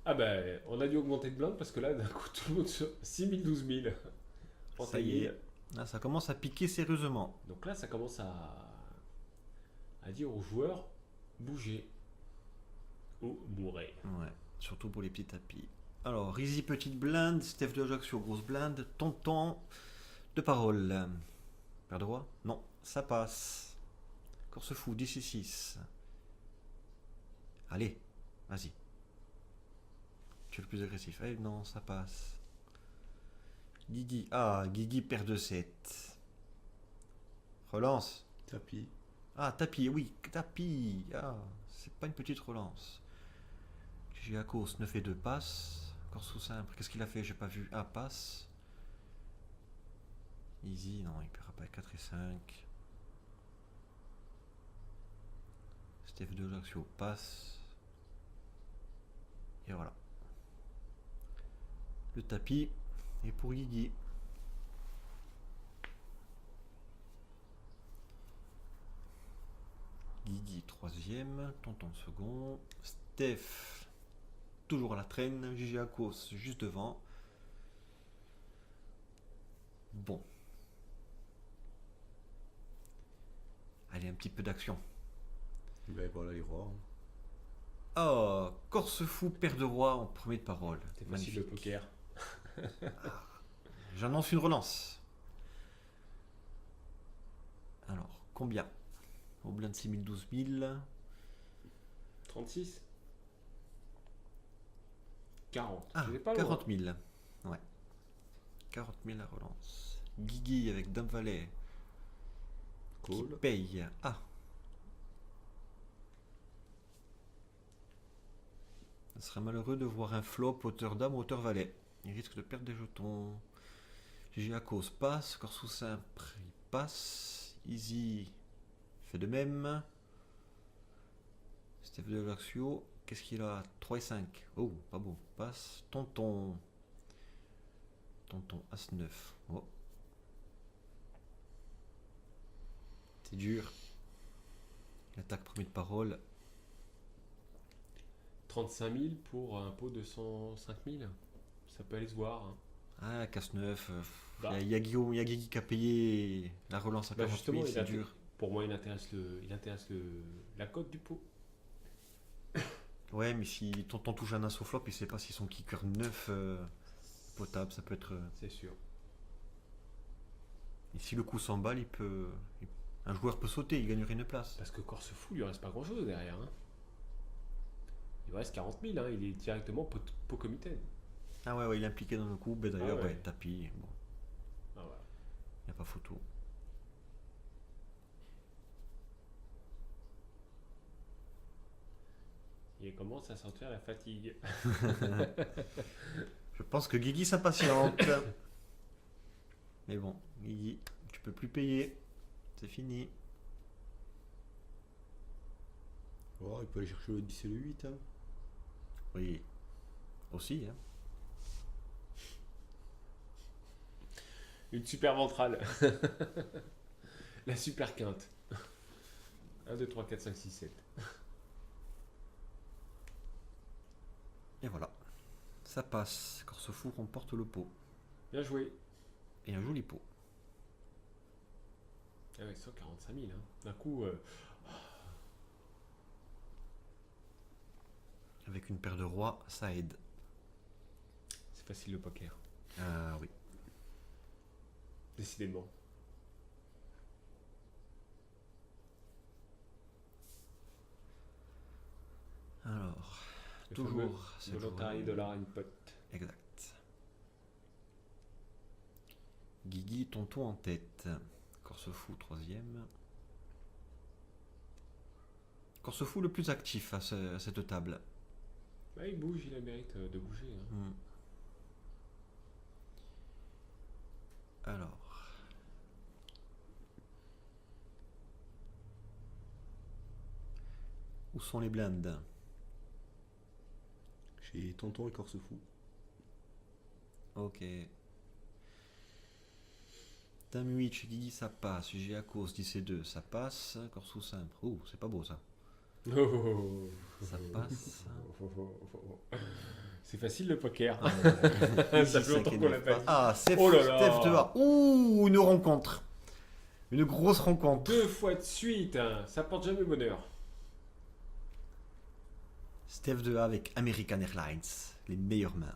Ah ben, on a dû augmenter de blinde parce que là, d'un coup, tout le monde sur 6 000, 12 000. Ça y est. Là, ça commence à piquer sérieusement. Donc là, ça commence à dire aux joueurs, bougez ou mourrez. Ouais, surtout pour les petits tapis. Alors, Easy petite blinde, Steph de Ajaccio grosse blinde, tonton de parole. Paire de roi? Non, ça passe. Corse fou, 10 et 6. Allez, vas-y. Tu es le plus agressif. Eh non, ça passe. Guigui, Guigui paire de 7. Relance. Tapis. Ah, tapis, oui, tapis. Ah, c'est pas une petite relance. J'ai à course, 9 et 2 passe. Corse sous simple, qu'est-ce qu'il a fait? J'ai pas vu. Ah, passe. Easy, non, il paiera pas 4 et 5. Steph de Ajaccio passe. Et voilà. Le tapis est pour Guigui. Guigui troisième, tonton second. Steph toujours à la traîne. Gigi Akos juste devant. Bon. Allez, un petit peu d'action. Ben voilà les rois. Oh, Corse fou, paire de roi en premier de parole. C'est facile le poker. J'annonce une relance. Alors, combien? Au blind 6 000, 12 000. 36 40. Ah, Je vais pas 40 loin. 000. Ouais. 40 000 la relance. Guigui avec Dame Valet qui Cool. paye. Ah. Ce serait malheureux de voir un flop hauteur Dame, hauteur Valet. Il risque de perdre des jetons. GG à cause passe. Corse sous simple, il passe. Easy fait de même. Steph de Ajaccio, qu'est-ce qu'il a? 3 et 5. Oh, pas beau. Passe. Tonton. Tonton As 9. Oh. C'est dur. Il attaque premier de parole. 35 000 pour un pot de 105 000. Ça peut aller se voir. Hein. Ah, casse 9. Bah. Il y a Guillaume, il y a Guigui qui a payé la relance à 40 Justement, 000, c'est dur. Pour moi, il intéresse la cote du pot. Ouais, mais si tonton touche un as au flop, il sait pas si son kicker 9 potable, ça peut être. C'est sûr. Et si le coup s'emballe, un joueur peut sauter, il gagnerait une place. Parce que Corse fou, il lui reste pas grand chose derrière. Hein. Il reste 40 000, hein, il est directement pot comitaine. Ah ouais, ouais, il est impliqué dans le coup. Mais d'ailleurs, Ah ouais. ouais, tapis. Bon, Ah, voilà. il n'y a pas photo. Il commence à sentir la fatigue. Je pense que Guigui s'impatiente. Mais bon, Guigui, tu peux plus payer. C'est fini. Oh, il peut aller chercher le 10 et le 8. Hein. Oui. Aussi, hein. Une super ventrale. La super quinte. 1, 2, 3, 4, 5, 6, 7. Et voilà. Ça passe. Corse fou remporte le pot. Bien joué. Et un joli pot. Ah ouais, 145 000. Hein. D'un coup, Avec une paire de rois, ça aide. c'est facile le poker. Ah oui. Décidément. Alors, Le toujours fameux cette Volontari journée. dollar in pot. Exact. Guigui, tonton en tête. Corse fou, troisième. Corse fou le plus actif à cette table. Ouais, il bouge, il a le mérite de bouger. Hein. Hmm. Alors. Où sont les blindes? Chez Tonton et Corse Fou. Ok. Dame 8 chez Guigui, ça passe. J'ai à cause 10 et 2, ça passe. Corse ou simple. Ouh, c'est pas beau ça. Oh. Ça passe. C'est facile le poker. Easy, Ça fait 5 longtemps et qu'on 9 l'a pas passe. dit. Ah, Steph, Oh là là. Steph 2A. Ouh, une rencontre. Une grosse rencontre. 2 fois de suite, hein. Ça porte jamais bonheur. Steph 2A avec American Airlines. Les meilleures mains.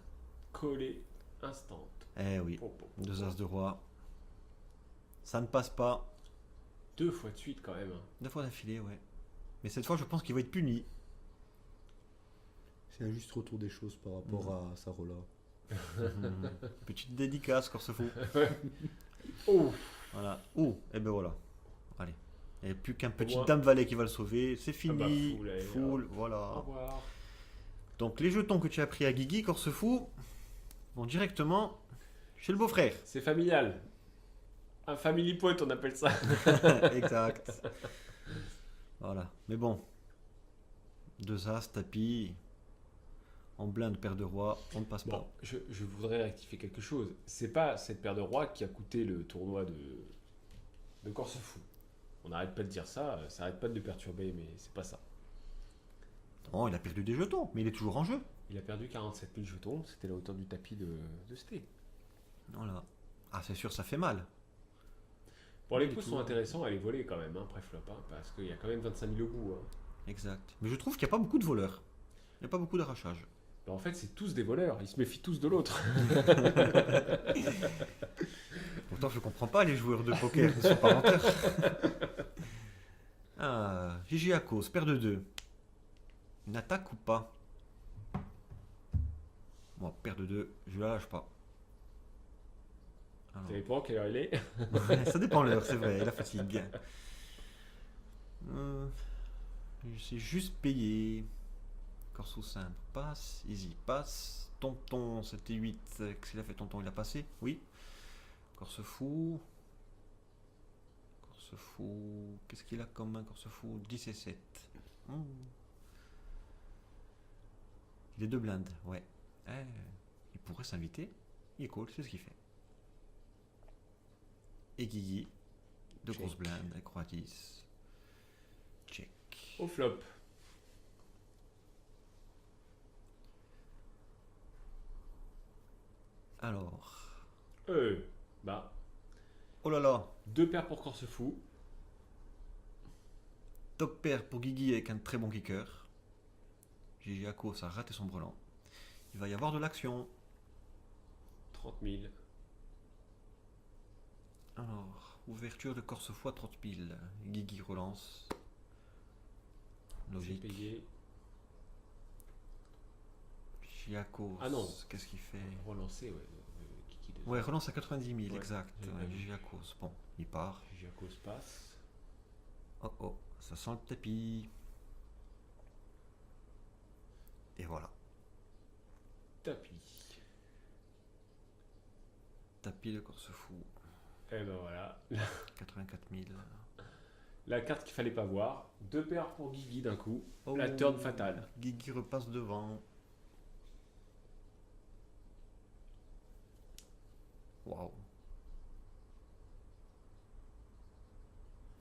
Collé instant. Eh oui. Po, po, po, Deux po. as de roi. Ça ne passe pas. 2 fois de suite quand même. Hein. 2 fois d'affilée, ouais. Mais cette fois, je pense qu'il va être puni. C'est un juste retour des choses par rapport à Sarola. Petite dédicace, Corse fou. Oh. Voilà. Ouh, et ben voilà. Allez. Il n'y a plus qu'un petit moins- dame valet qui va le sauver. C'est fini. bah, full, allez, Full, Au voilà. revoir. Donc les jetons que tu as pris à Guigui, Corse fou, vont directement chez le beau-frère. C'est familial. Un family pot, on appelle ça. Exact. Voilà. Mais bon. Deux as, tapis. En blinde, paire de rois, on ne passe Bon, pas. je voudrais rectifier quelque chose. C'est pas cette paire de rois qui a coûté le tournoi de Corse Fou. On n'arrête pas de dire ça, ça arrête pas de le perturber, mais c'est pas ça. Non, il a perdu des jetons, mais il est toujours en jeu. Il a perdu 47 000 jetons, c'était la hauteur du tapis de Sté. Voilà. Ah, c'est sûr, ça fait mal. Bon, les Il est coups sont toujours- intéressants à les voler quand même, hein, pré-flop, hein, parce qu'il y a quand même 25 000 au bout. Hein. Exact. Mais je trouve qu'il n'y a pas beaucoup de voleurs. Il n'y a pas beaucoup d'arrachage. Ben, en fait, c'est tous des voleurs, ils se méfient tous de l'autre. Pourtant, je comprends pas les joueurs de poker qui sont pas menteurs. Ah, Gigi à cause, paire de 2. Une attaque ou pas? Moi, paire de 2, je la lâche pas. Alors, Ça dépend quelle heure il est. ça dépend l'heure, c'est vrai, la fatigue. C'est juste payé. Corso simple, passe. Easy, passe. Tonton, c'était 8. Qu'est-ce qu'il a fait, tonton? Il a passé? Oui. Corse fou. Corse fou. Qu'est-ce qu'il a comme main, Corse fou? 10 et 7. Les deux blindes, ouais. Il pourrait s'inviter. Il est cool, c'est ce qu'il fait. Et Guigui. Deux Check. grosses blindes, elle croit 10. Check. Au flop. Alors. Bah, Oh là là. 2 paires pour Corse Fou. Top pair pour Guigui avec un très bon kicker. Gigi Ako, ça a raté son brelan. Il va y avoir de l'action. 30 000. Alors, ouverture de Corse fois 30 000. Guigui relance. J'ai Logique. payé. Giacos. Ah non. Qu'est-ce qu'il fait? Relancer, ouais. Kiki de- Ouais, relance à 90 000, Ouais, exact. j'ai Ouais, bien vu. Giacos. Bon, il part. Giacos passe. Oh oh, ça sent le tapis. Et voilà. Tapis. Tapis de Corse-Fou. Et ben voilà. 84 000. La carte qu'il fallait pas voir. 2 paires pour Guigui d'un coup. Oh, La turn fatale. Guigui repasse devant. Waouh.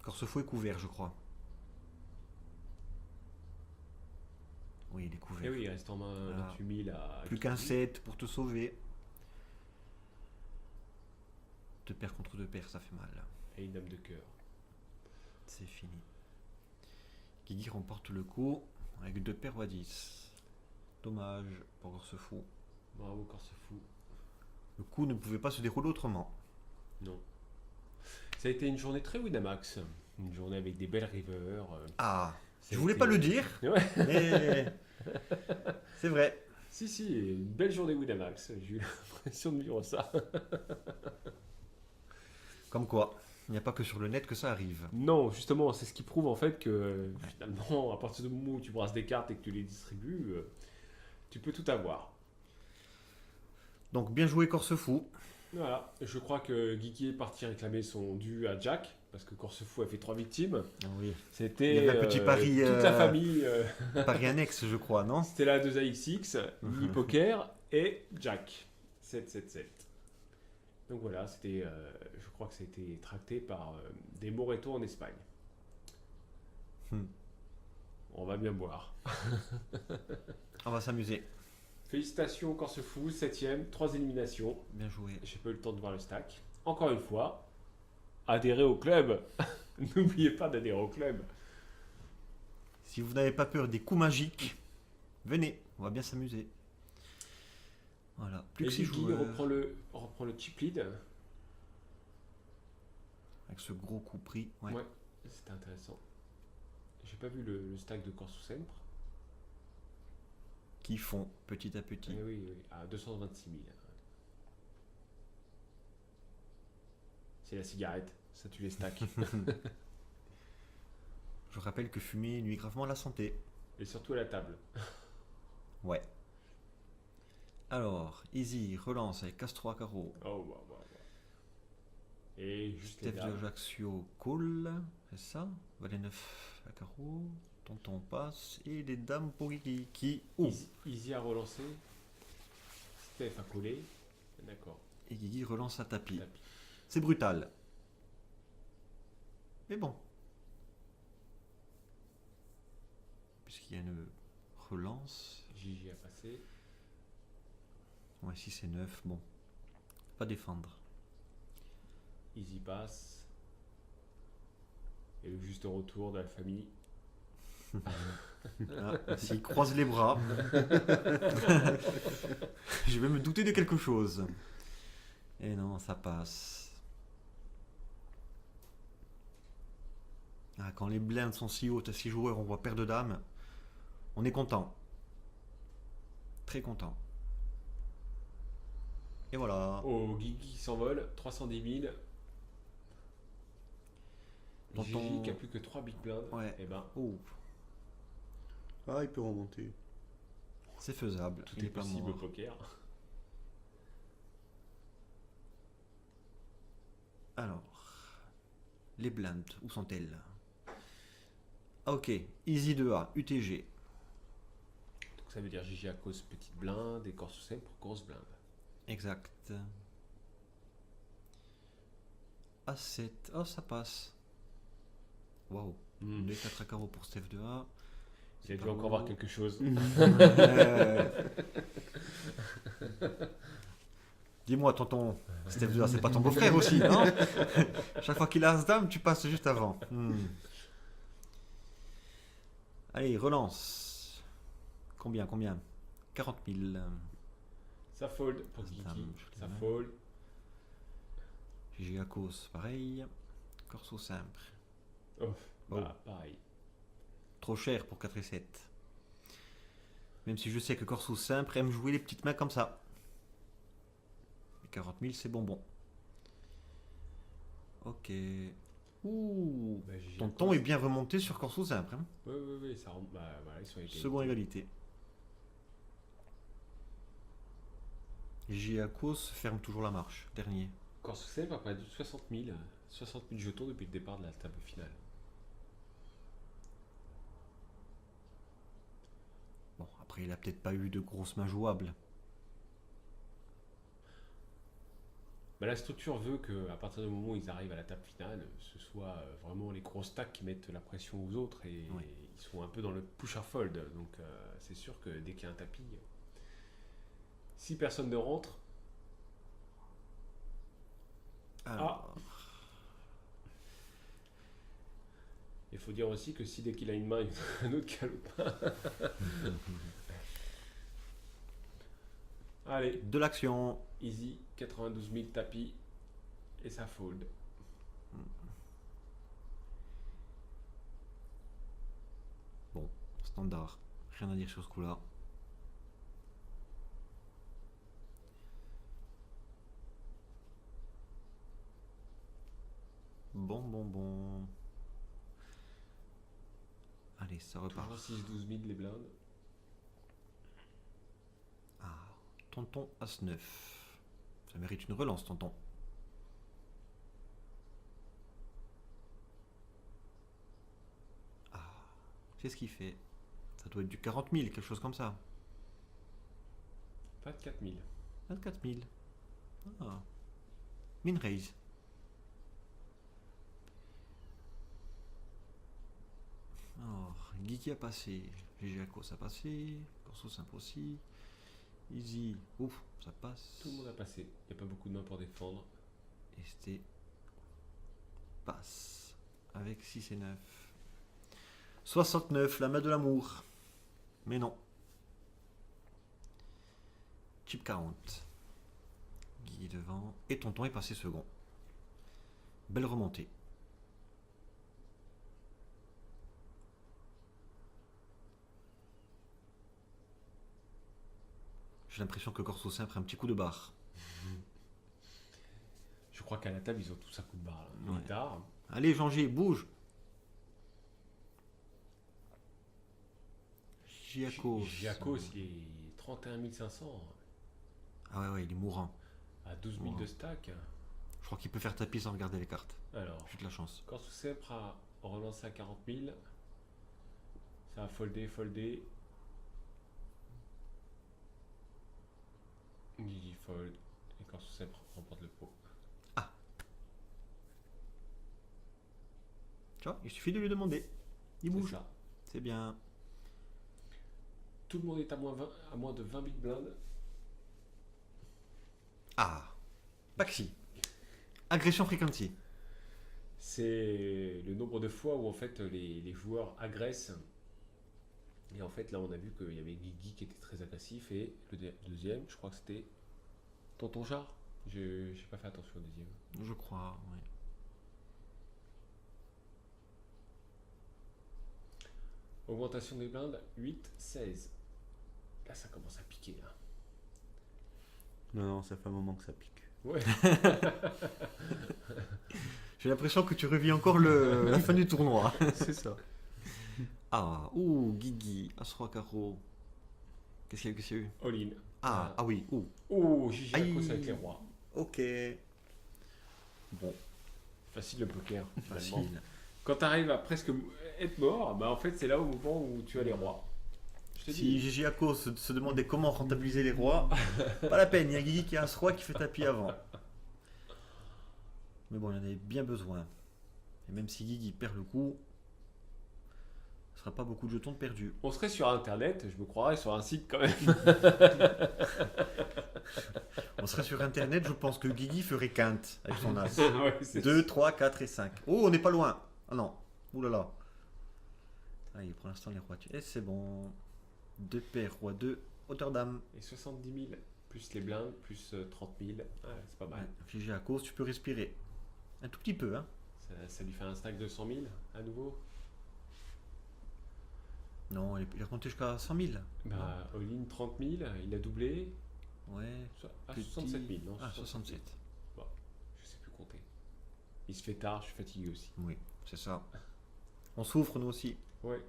Corse-Fou est couvert, je crois. Oui, il est couvert. Et oui, il reste en main Voilà. 28 000 à. Plus qu'un Guigui. 7 pour te sauver. 2 paires contre 2 paires, ça fait mal. Et une dame de cœur. C'est fini. Guigui remporte le coup avec 2 paires ou à 10. Dommage pour Corse-Fou. Bravo, Corse fou. Le coup ne pouvait pas se dérouler autrement. Non. Ça a été une journée très Winamax. Une journée avec des belles rivers. Ah, Ça je a voulais été- pas le dire, Ouais. mais c'est vrai. Si, une belle journée Winamax. J'ai eu l'impression de vivre ça. Comme quoi, il n'y a pas que sur le net que ça arrive. Non, justement, c'est ce qui prouve en fait que finalement, à partir du moment où tu brasses des cartes et que tu les distribues, tu peux tout avoir. Donc bien joué Corse-Fou. Voilà, je crois que Guigui est parti réclamer son dû à Jack, parce que Corse-Fou a fait 3 victimes. Ah oui. C'était Il y avait un petit pari, toute la famille. Paris annexe, je crois, non? C'était la 2AXX, Mini Poker et Jack. 777. Donc voilà, c'était, je crois que ça a été tracté par des Moreto en Espagne. Hmm. On va bien boire. On va s'amuser. Félicitations Corse-Fou, 7ème, 3 éliminations. Bien joué. J'ai pas eu le temps de voir le stack. Encore une fois, adhérez au club. N'oubliez pas d'adhérer au club. Si vous n'avez pas peur des coups magiques, venez, on va bien s'amuser. Voilà. Plus Et que 6 Guigui joueurs. reprend le chip lead. Avec ce gros coup pris. Ouais. Ouais, c'était intéressant. J'ai pas vu le stack de Corso Sempre. Qui font petit à petit. Oui, oui, à 226 000. C'est la cigarette, ça tue les stacks. Je rappelle que fumer nuit gravement à la santé. Et surtout à la table. Ouais. Alors, Easy relance avec As-3 carreau. Oh, wow, wow, wow. Et juste les Steph de dames. Ajaccio call, c'est ça? Valet 9 à carreau. Tonton passe. Et les dames pour Guigui qui. Oh. Easy à relancer. Steph à coller. D'accord. Et Guigui relance à tapis. Tapis. C'est brutal. Mais bon. Puisqu'il y a une relance. Gigi a passé. Ouais, si c'est 9, bon. Pas défendre. Easy passe. Et le juste retour de la famille. Ah, s'il croise les bras, je vais me douter de quelque chose. Et non, ça passe. Ah, quand les blindes sont si hautes à 6 joueurs, on voit paire de dames. On est content. Très content. Et voilà. Oh, Guigui qui s'envole. 310 000. Tonton- Gigi qui a plus que 3 big blinds. Ouais. Et ben, Oh, Ah, il peut remonter. c'est faisable. tout Il est est pas possible au mort. poker. Alors, les blindes, où sont-elles? Ah, ok, Easy 2A, UTG. Donc ça veut dire Gigi à cause petite blinde et Corso Sempre pour grosse blinde. Exact. A7, oh ça passe. Waouh, Hmm. 2-4 à carreau pour Steph 2A. Vous avez dû pas encore bon. voir quelque chose. Dis-moi, tonton, Steph 2A, c'est pas ton beau-frère aussi, non? Chaque fois qu'il a As-Dame, tu passes juste avant. Allez, relance. Combien 40 000. Ça fold pour As-Dame, Guigui. je Ça l'ai. fold. GG à cause, pareil. Corso simple. Oh, Oh. bah, pareil. Trop cher pour 4 et 7. Même si je sais que Corso Simple aime jouer les petites mains comme ça. Les 40 000, c'est bonbon. Ok. Ouh. Bah, GG Ton ton est bien remonté sur Corso Simple. Hein. Oui, ça rentre. Bah, voilà, ils sont égalité. Second égalité. Giacos ferme toujours la marche. Dernier. Corso Simple a perdu 60 000. 60 000 jetons depuis le départ de la table finale. Bon, après, il a peut-être pas eu de grosses mains jouables. Bah, la structure veut qu'à partir du moment où ils arrivent à la table finale, ce soit vraiment les gros stacks qui mettent la pression aux autres et Oui. ils sont un peu dans le push-or-fold. Donc c'est sûr que dès qu'il y a un tapis, si personne ne rentre, Alors, il faut dire aussi que si dès qu'il a une main, il y en a un autre qui a l'autre main. Allez, de l'action. easy, 92 000 tapis et ça fold. Bon, standard. Rien à dire sur ce coup-là. Bon. Allez, ça repart. Toujours 6-12 000 les blindes. Ah, tonton As-9. Ça mérite une relance, tonton. Ah, qu'est-ce qu'il fait? Ça doit être du 40 000, quelque chose comme ça. 24 000. 24 000. Ah. Min raise. Alors, Geeky a passé. Giacos a passé. Corso Simple aussi. Easy. Ouf, ça passe. Tout le monde a passé. Il n'y a pas beaucoup de mains pour défendre. Et c'était passe avec 6 et 9. 69, la main de l'amour. Mais non. Chip 40. Guy devant. Et tonton est passé second. Belle remontée. J'ai l'impression que Corso Simple a un petit coup de barre. Je crois qu'à la table, ils ont tous un coup de barre. Là. Il Ouais. est tard. Allez, Jean-G, bouge. Giacos. Giacos, il est 31 500 Ah ouais, il est mourant. à 12 000 de stack. Je crois qu'il peut faire tapis sans regarder les cartes. Alors, J'ai de la chance. Corso Simple a relancé à 40 000. Ça a foldé. Il fold. Et Corso Simple remporte le pot. Tu vois, il suffit de lui demander. Il C'est bouge. ça. C'est bien. Tout le monde est à moins de 20 000 blindes. Ah, Paxi. Agression frequency. C'est le nombre de fois où en fait les joueurs agressent. Et en fait là on a vu qu'il y avait Guigui qui était très agressif et le deuxième, je crois que c'était Tonton Char. J'ai pas fait attention au deuxième. Je crois, oui. Augmentation des blindes, 8, 16. Là ça commence à piquer là. Non, ça fait un moment que ça pique. Ouais. J'ai l'impression que tu revis encore la fin du tournoi. C'est ça. Ah, ouh, Guigui, As-Roi Carreau. Qu'est-ce qu'il y a eu? All-in. Ah oui, ouh. Oh, Gigi Aïe. Akos avec les rois. Ok. Bon, Facile le poker. finalement. facile. Quand tu arrives à presque être mort, bah en fait c'est là au moment où tu as les rois. Je te Si dis. Gigi Ako se demandait comment rentabiliser les rois, pas la peine, il y a Guigui qui a As-Roi qui fait tapis avant. Mais bon, il en avait bien besoin. Et même si Guigui perd le coup, ce sera pas beaucoup de jetons de perdus. On serait sur internet, je me croirais sur un site quand même. On serait sur internet, je pense que Guigui ferait quinte avec son As. Ouais, c'est 2, 3, 4 et 5. Oh, on n'est pas loin. Ah non. Ouh là là. Allez, pour l'instant, les rois. Et c'est bon. 2 paires, roi 2, hauteur dame. Et 70 000, plus les blindes, plus 30 000. Ouais, c'est pas mal. GG à cause, tu peux respirer. Un tout petit peu, hein. Ça lui fait un stack de 100 000 à nouveau. Non, il a compté jusqu'à 100 000. Bah, all-in 30 000, il a doublé Ouais. à Petit. 67 000, non? Ah, 67. Bon, je sais plus compter. Il se fait tard, je suis fatigué aussi. Oui, c'est ça. On souffre nous aussi. Ouais.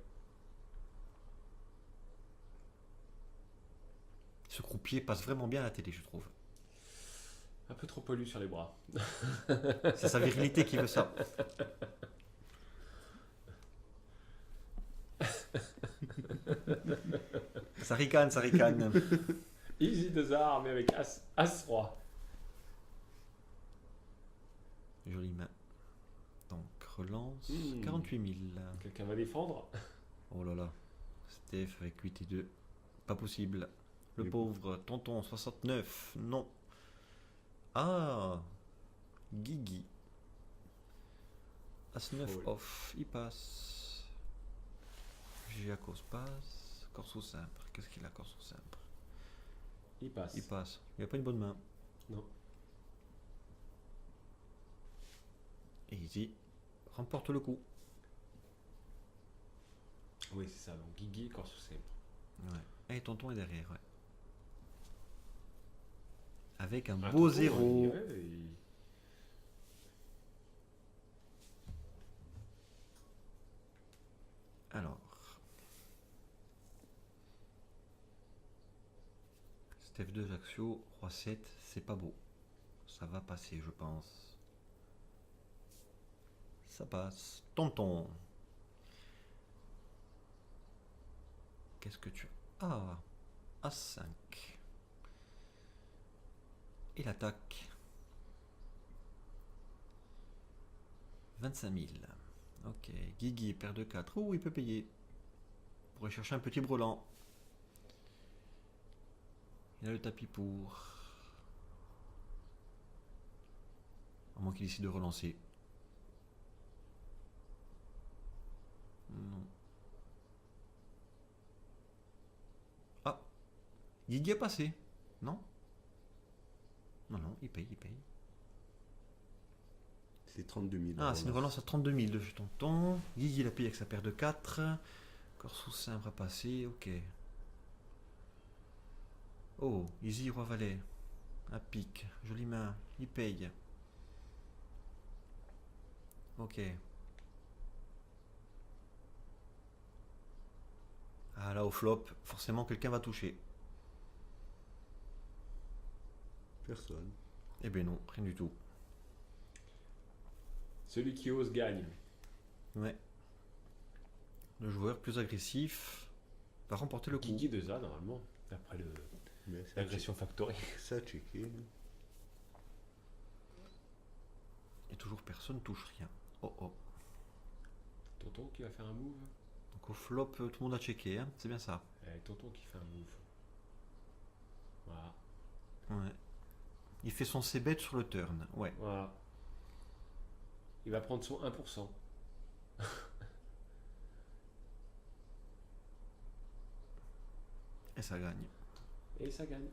Ce croupier passe vraiment bien à la télé, je trouve. Un peu trop poilu sur les bras. C'est sa virilité qui veut ça. Ça ricane, ça ricane. Easy 2 arts, mais avec As roi. Jolie main. Donc, relance. Hmm. 48 000. Quelqu'un va défendre? Oh là là. Steph avec 8 et 2. Pas possible. Le Mais- pauvre tonton 69. Non. Ah. Guigui. As 9 Fold. off. Il passe. Giacos passe. Corso simple. Qu'est-ce qu'il a, Corso simple? Il passe. Il passe. Il a pas une bonne main. Non. Et Easy remporte le coup. Oui, c'est ça. Donc Guigui, Corso Sempre. Ouais. Et tonton est derrière, ouais. Avec un Ah, beau tonton, zéro. ouais, Alors. Steph 2 Ajaccio, Roi 7, c'est pas beau. Ça va passer, je pense. Ça passe. Tonton. Qu'est-ce que tu as? Ah, A5. Et l'attaque. 25 000. Ok. Guigui, paire de 4. Oh, il peut payer. Il pourrait chercher un petit brelan. Il a le tapis pour. À moins qu'il décide de relancer. Non. Ah, Guigui est passé. Non? Non, non, il paye, il paye. C'est 32 000. Ah, c'est une relance à 32 000 de chez tonton. Guigui, il a payé avec sa paire de 4. Corso simple à passer, ok. Oh, Easy, Roi Valet. Un pique, jolie main, il paye. Ok. Ah là, au flop, forcément quelqu'un va toucher. Personne. Eh ben non, rien du tout. Celui qui ose gagne. Ouais. Le joueur plus agressif va remporter le coup. Guigui 2A, normalement, d'après Mais ça, l'agression factory. ça a checké. Et toujours personne touche rien. Oh oh. Tonton qui va faire un move. Donc au flop, tout le monde a checké, hein. C'est bien ça. Tonton qui fait un move. Voilà. Ouais. Il fait son c-bet sur le turn. Ouais. Voilà. Il va prendre son 1%. Et ça gagne. Et ça gagne.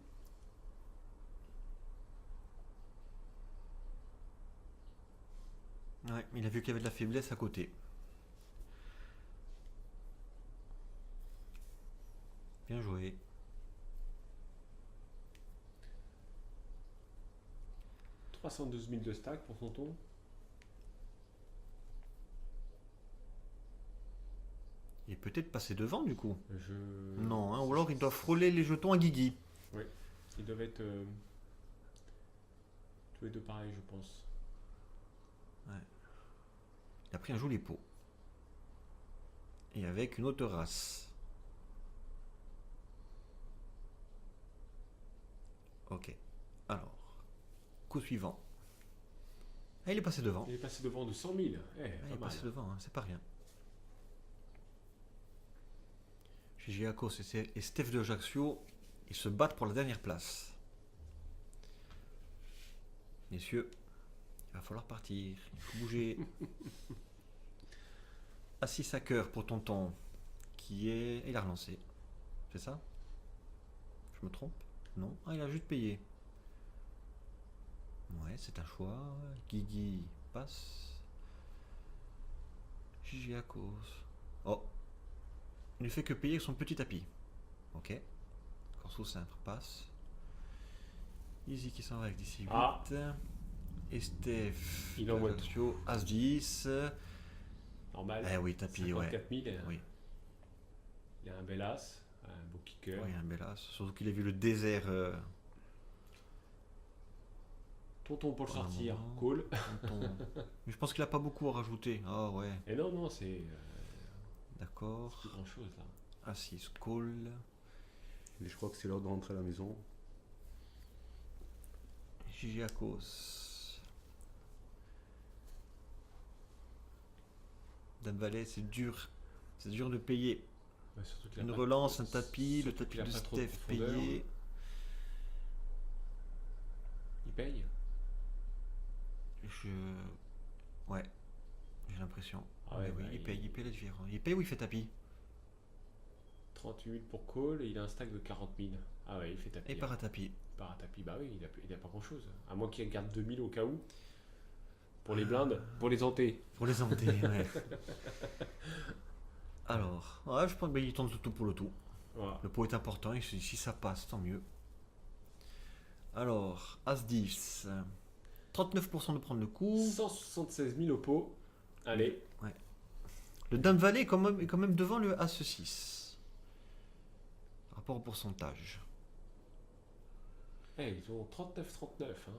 Ouais, il a vu qu'il y avait de la faiblesse à côté. Bien joué. « 312 000 de stack pour tonton. Il est peut-être passé devant du coup. Je... Non, hein, ou alors il doit frôler les jetons à Guigui. Ils doivent être tous les deux pareils, je pense. Il a pris un joli pot. Et avec une autre race. Ok. Alors, coup suivant. Ah, il est passé devant. Il est passé devant de 100 000. Ah, il est passé devant, hein, c'est pas rien. Gigi Akos et Steph de Ajaccio, ils se battent pour la dernière place. Messieurs, il va falloir partir. Il faut bouger. A6 à cœur pour tonton, qui est... Il a relancé. C'est ça? Je me trompe? Non. Ah, il a juste payé. Ouais, c'est un choix. Guigui passe. Gigi Akos. Oh. Il ne fait que payer son petit tapis. Ok. Corso simple passe. Easy qui s'en va avec d'ici 8. Ah. Et Steph. Il envoie Lazio, As 10. Normal. Eh oui, tapis, ouais. 54 000. Oui. Il a un bel as, un beau kicker. Oui, un bel as. Surtout qu'il a vu le désert. Tonton pour le Pour un sortir. moment. Call. Mais je pense qu'il a pas beaucoup à rajouter. Ah ouais, Et non, c'est d'accord. plus grand chose là. Assis, call. Et je crois que c'est l'heure de rentrer à la maison. Gigiakos. Dan Valet, c'est dur. C'est dur de payer. Ouais, surtout qu'il a Une pas- relance, un tapis, le surtout tapis qu'il a de pas trop de Steph profondeur. payé. Il paye. Ouais, j'ai l'impression. Ah ouais, Mais oui, bah, il paye la différence. Il paye ou il fait tapis? 38 000 pour call et il a un stack de 40 000. Ah ouais, il fait tapis. Et par un tapis. Par un tapis, bah oui, il a pas grand chose. À moins qu'il garde 2000 au cas où. Pour les blindes, pour les hantés. Pour les hanter, ouais. Alors, ouais, je pense qu'il tente le tout pour le tout. Voilà. Le pot est important et si ça passe, tant mieux. Alors, As-10. 39% de prendre le coup. 176 000 au pot. Allez. Le Dame Valet est quand même devant le As-6. Par rapport au pourcentage. Eh, ils ont 39-39 hein,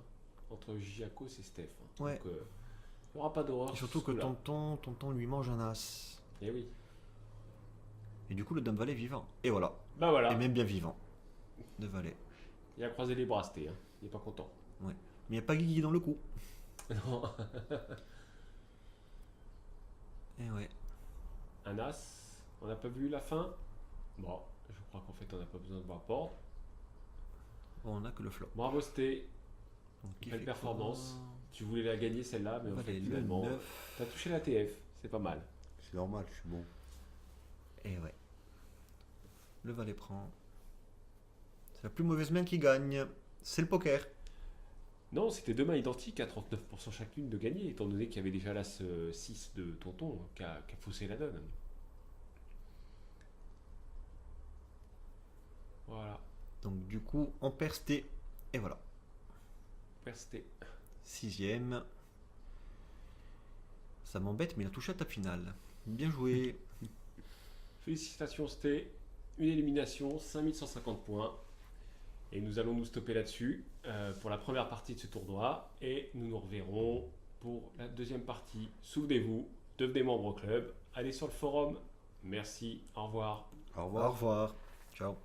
entre Giacos et Steph. Hein. Ouais. Donc, il n'y aura pas d'horreur. Et surtout que tonton lui mange un As. Eh oui. Et du coup, le Dame Valet est vivant. Et voilà. Bah voilà. Et même bien vivant. De Valet. Il a croisé les bras, Sté. Hein. Il est pas content. Mais il n'y a pas Guigui dans le coup. Non. Et ouais. Un as. On n'a pas vu la fin. Bon, je crois qu'en fait, on n'a pas besoin de voir Porte. Bon, on n'a que le flop. Bravo, Sté. Donc, qui Belle fait performance. quoi? Tu voulais la gagner celle-là, mais en fait, Valet, le finalement, 9. t'as touché la TF. C'est pas mal. C'est normal, je suis bon. Et ouais. Le Valet prend. C'est la plus mauvaise main qui gagne. C'est le poker. Non, c'était deux mains identiques à 39% chacune de gagner, étant donné qu'il y avait déjà l'as 6 de tonton qui a faussé la donne. Voilà. Donc du coup, on perd Sté. Et voilà. Persté. 6ème. Ça m'embête, mais il a touché à ta finale. Bien joué. Félicitations Sté. Une élimination, 5150 points. Et nous allons nous stopper là-dessus pour la première partie de ce tournoi. Et nous nous reverrons pour la deuxième partie. Souvenez-vous, devenez membre au club. Allez sur le forum. Merci. Au revoir. Au Au revoir. revoir. Ciao.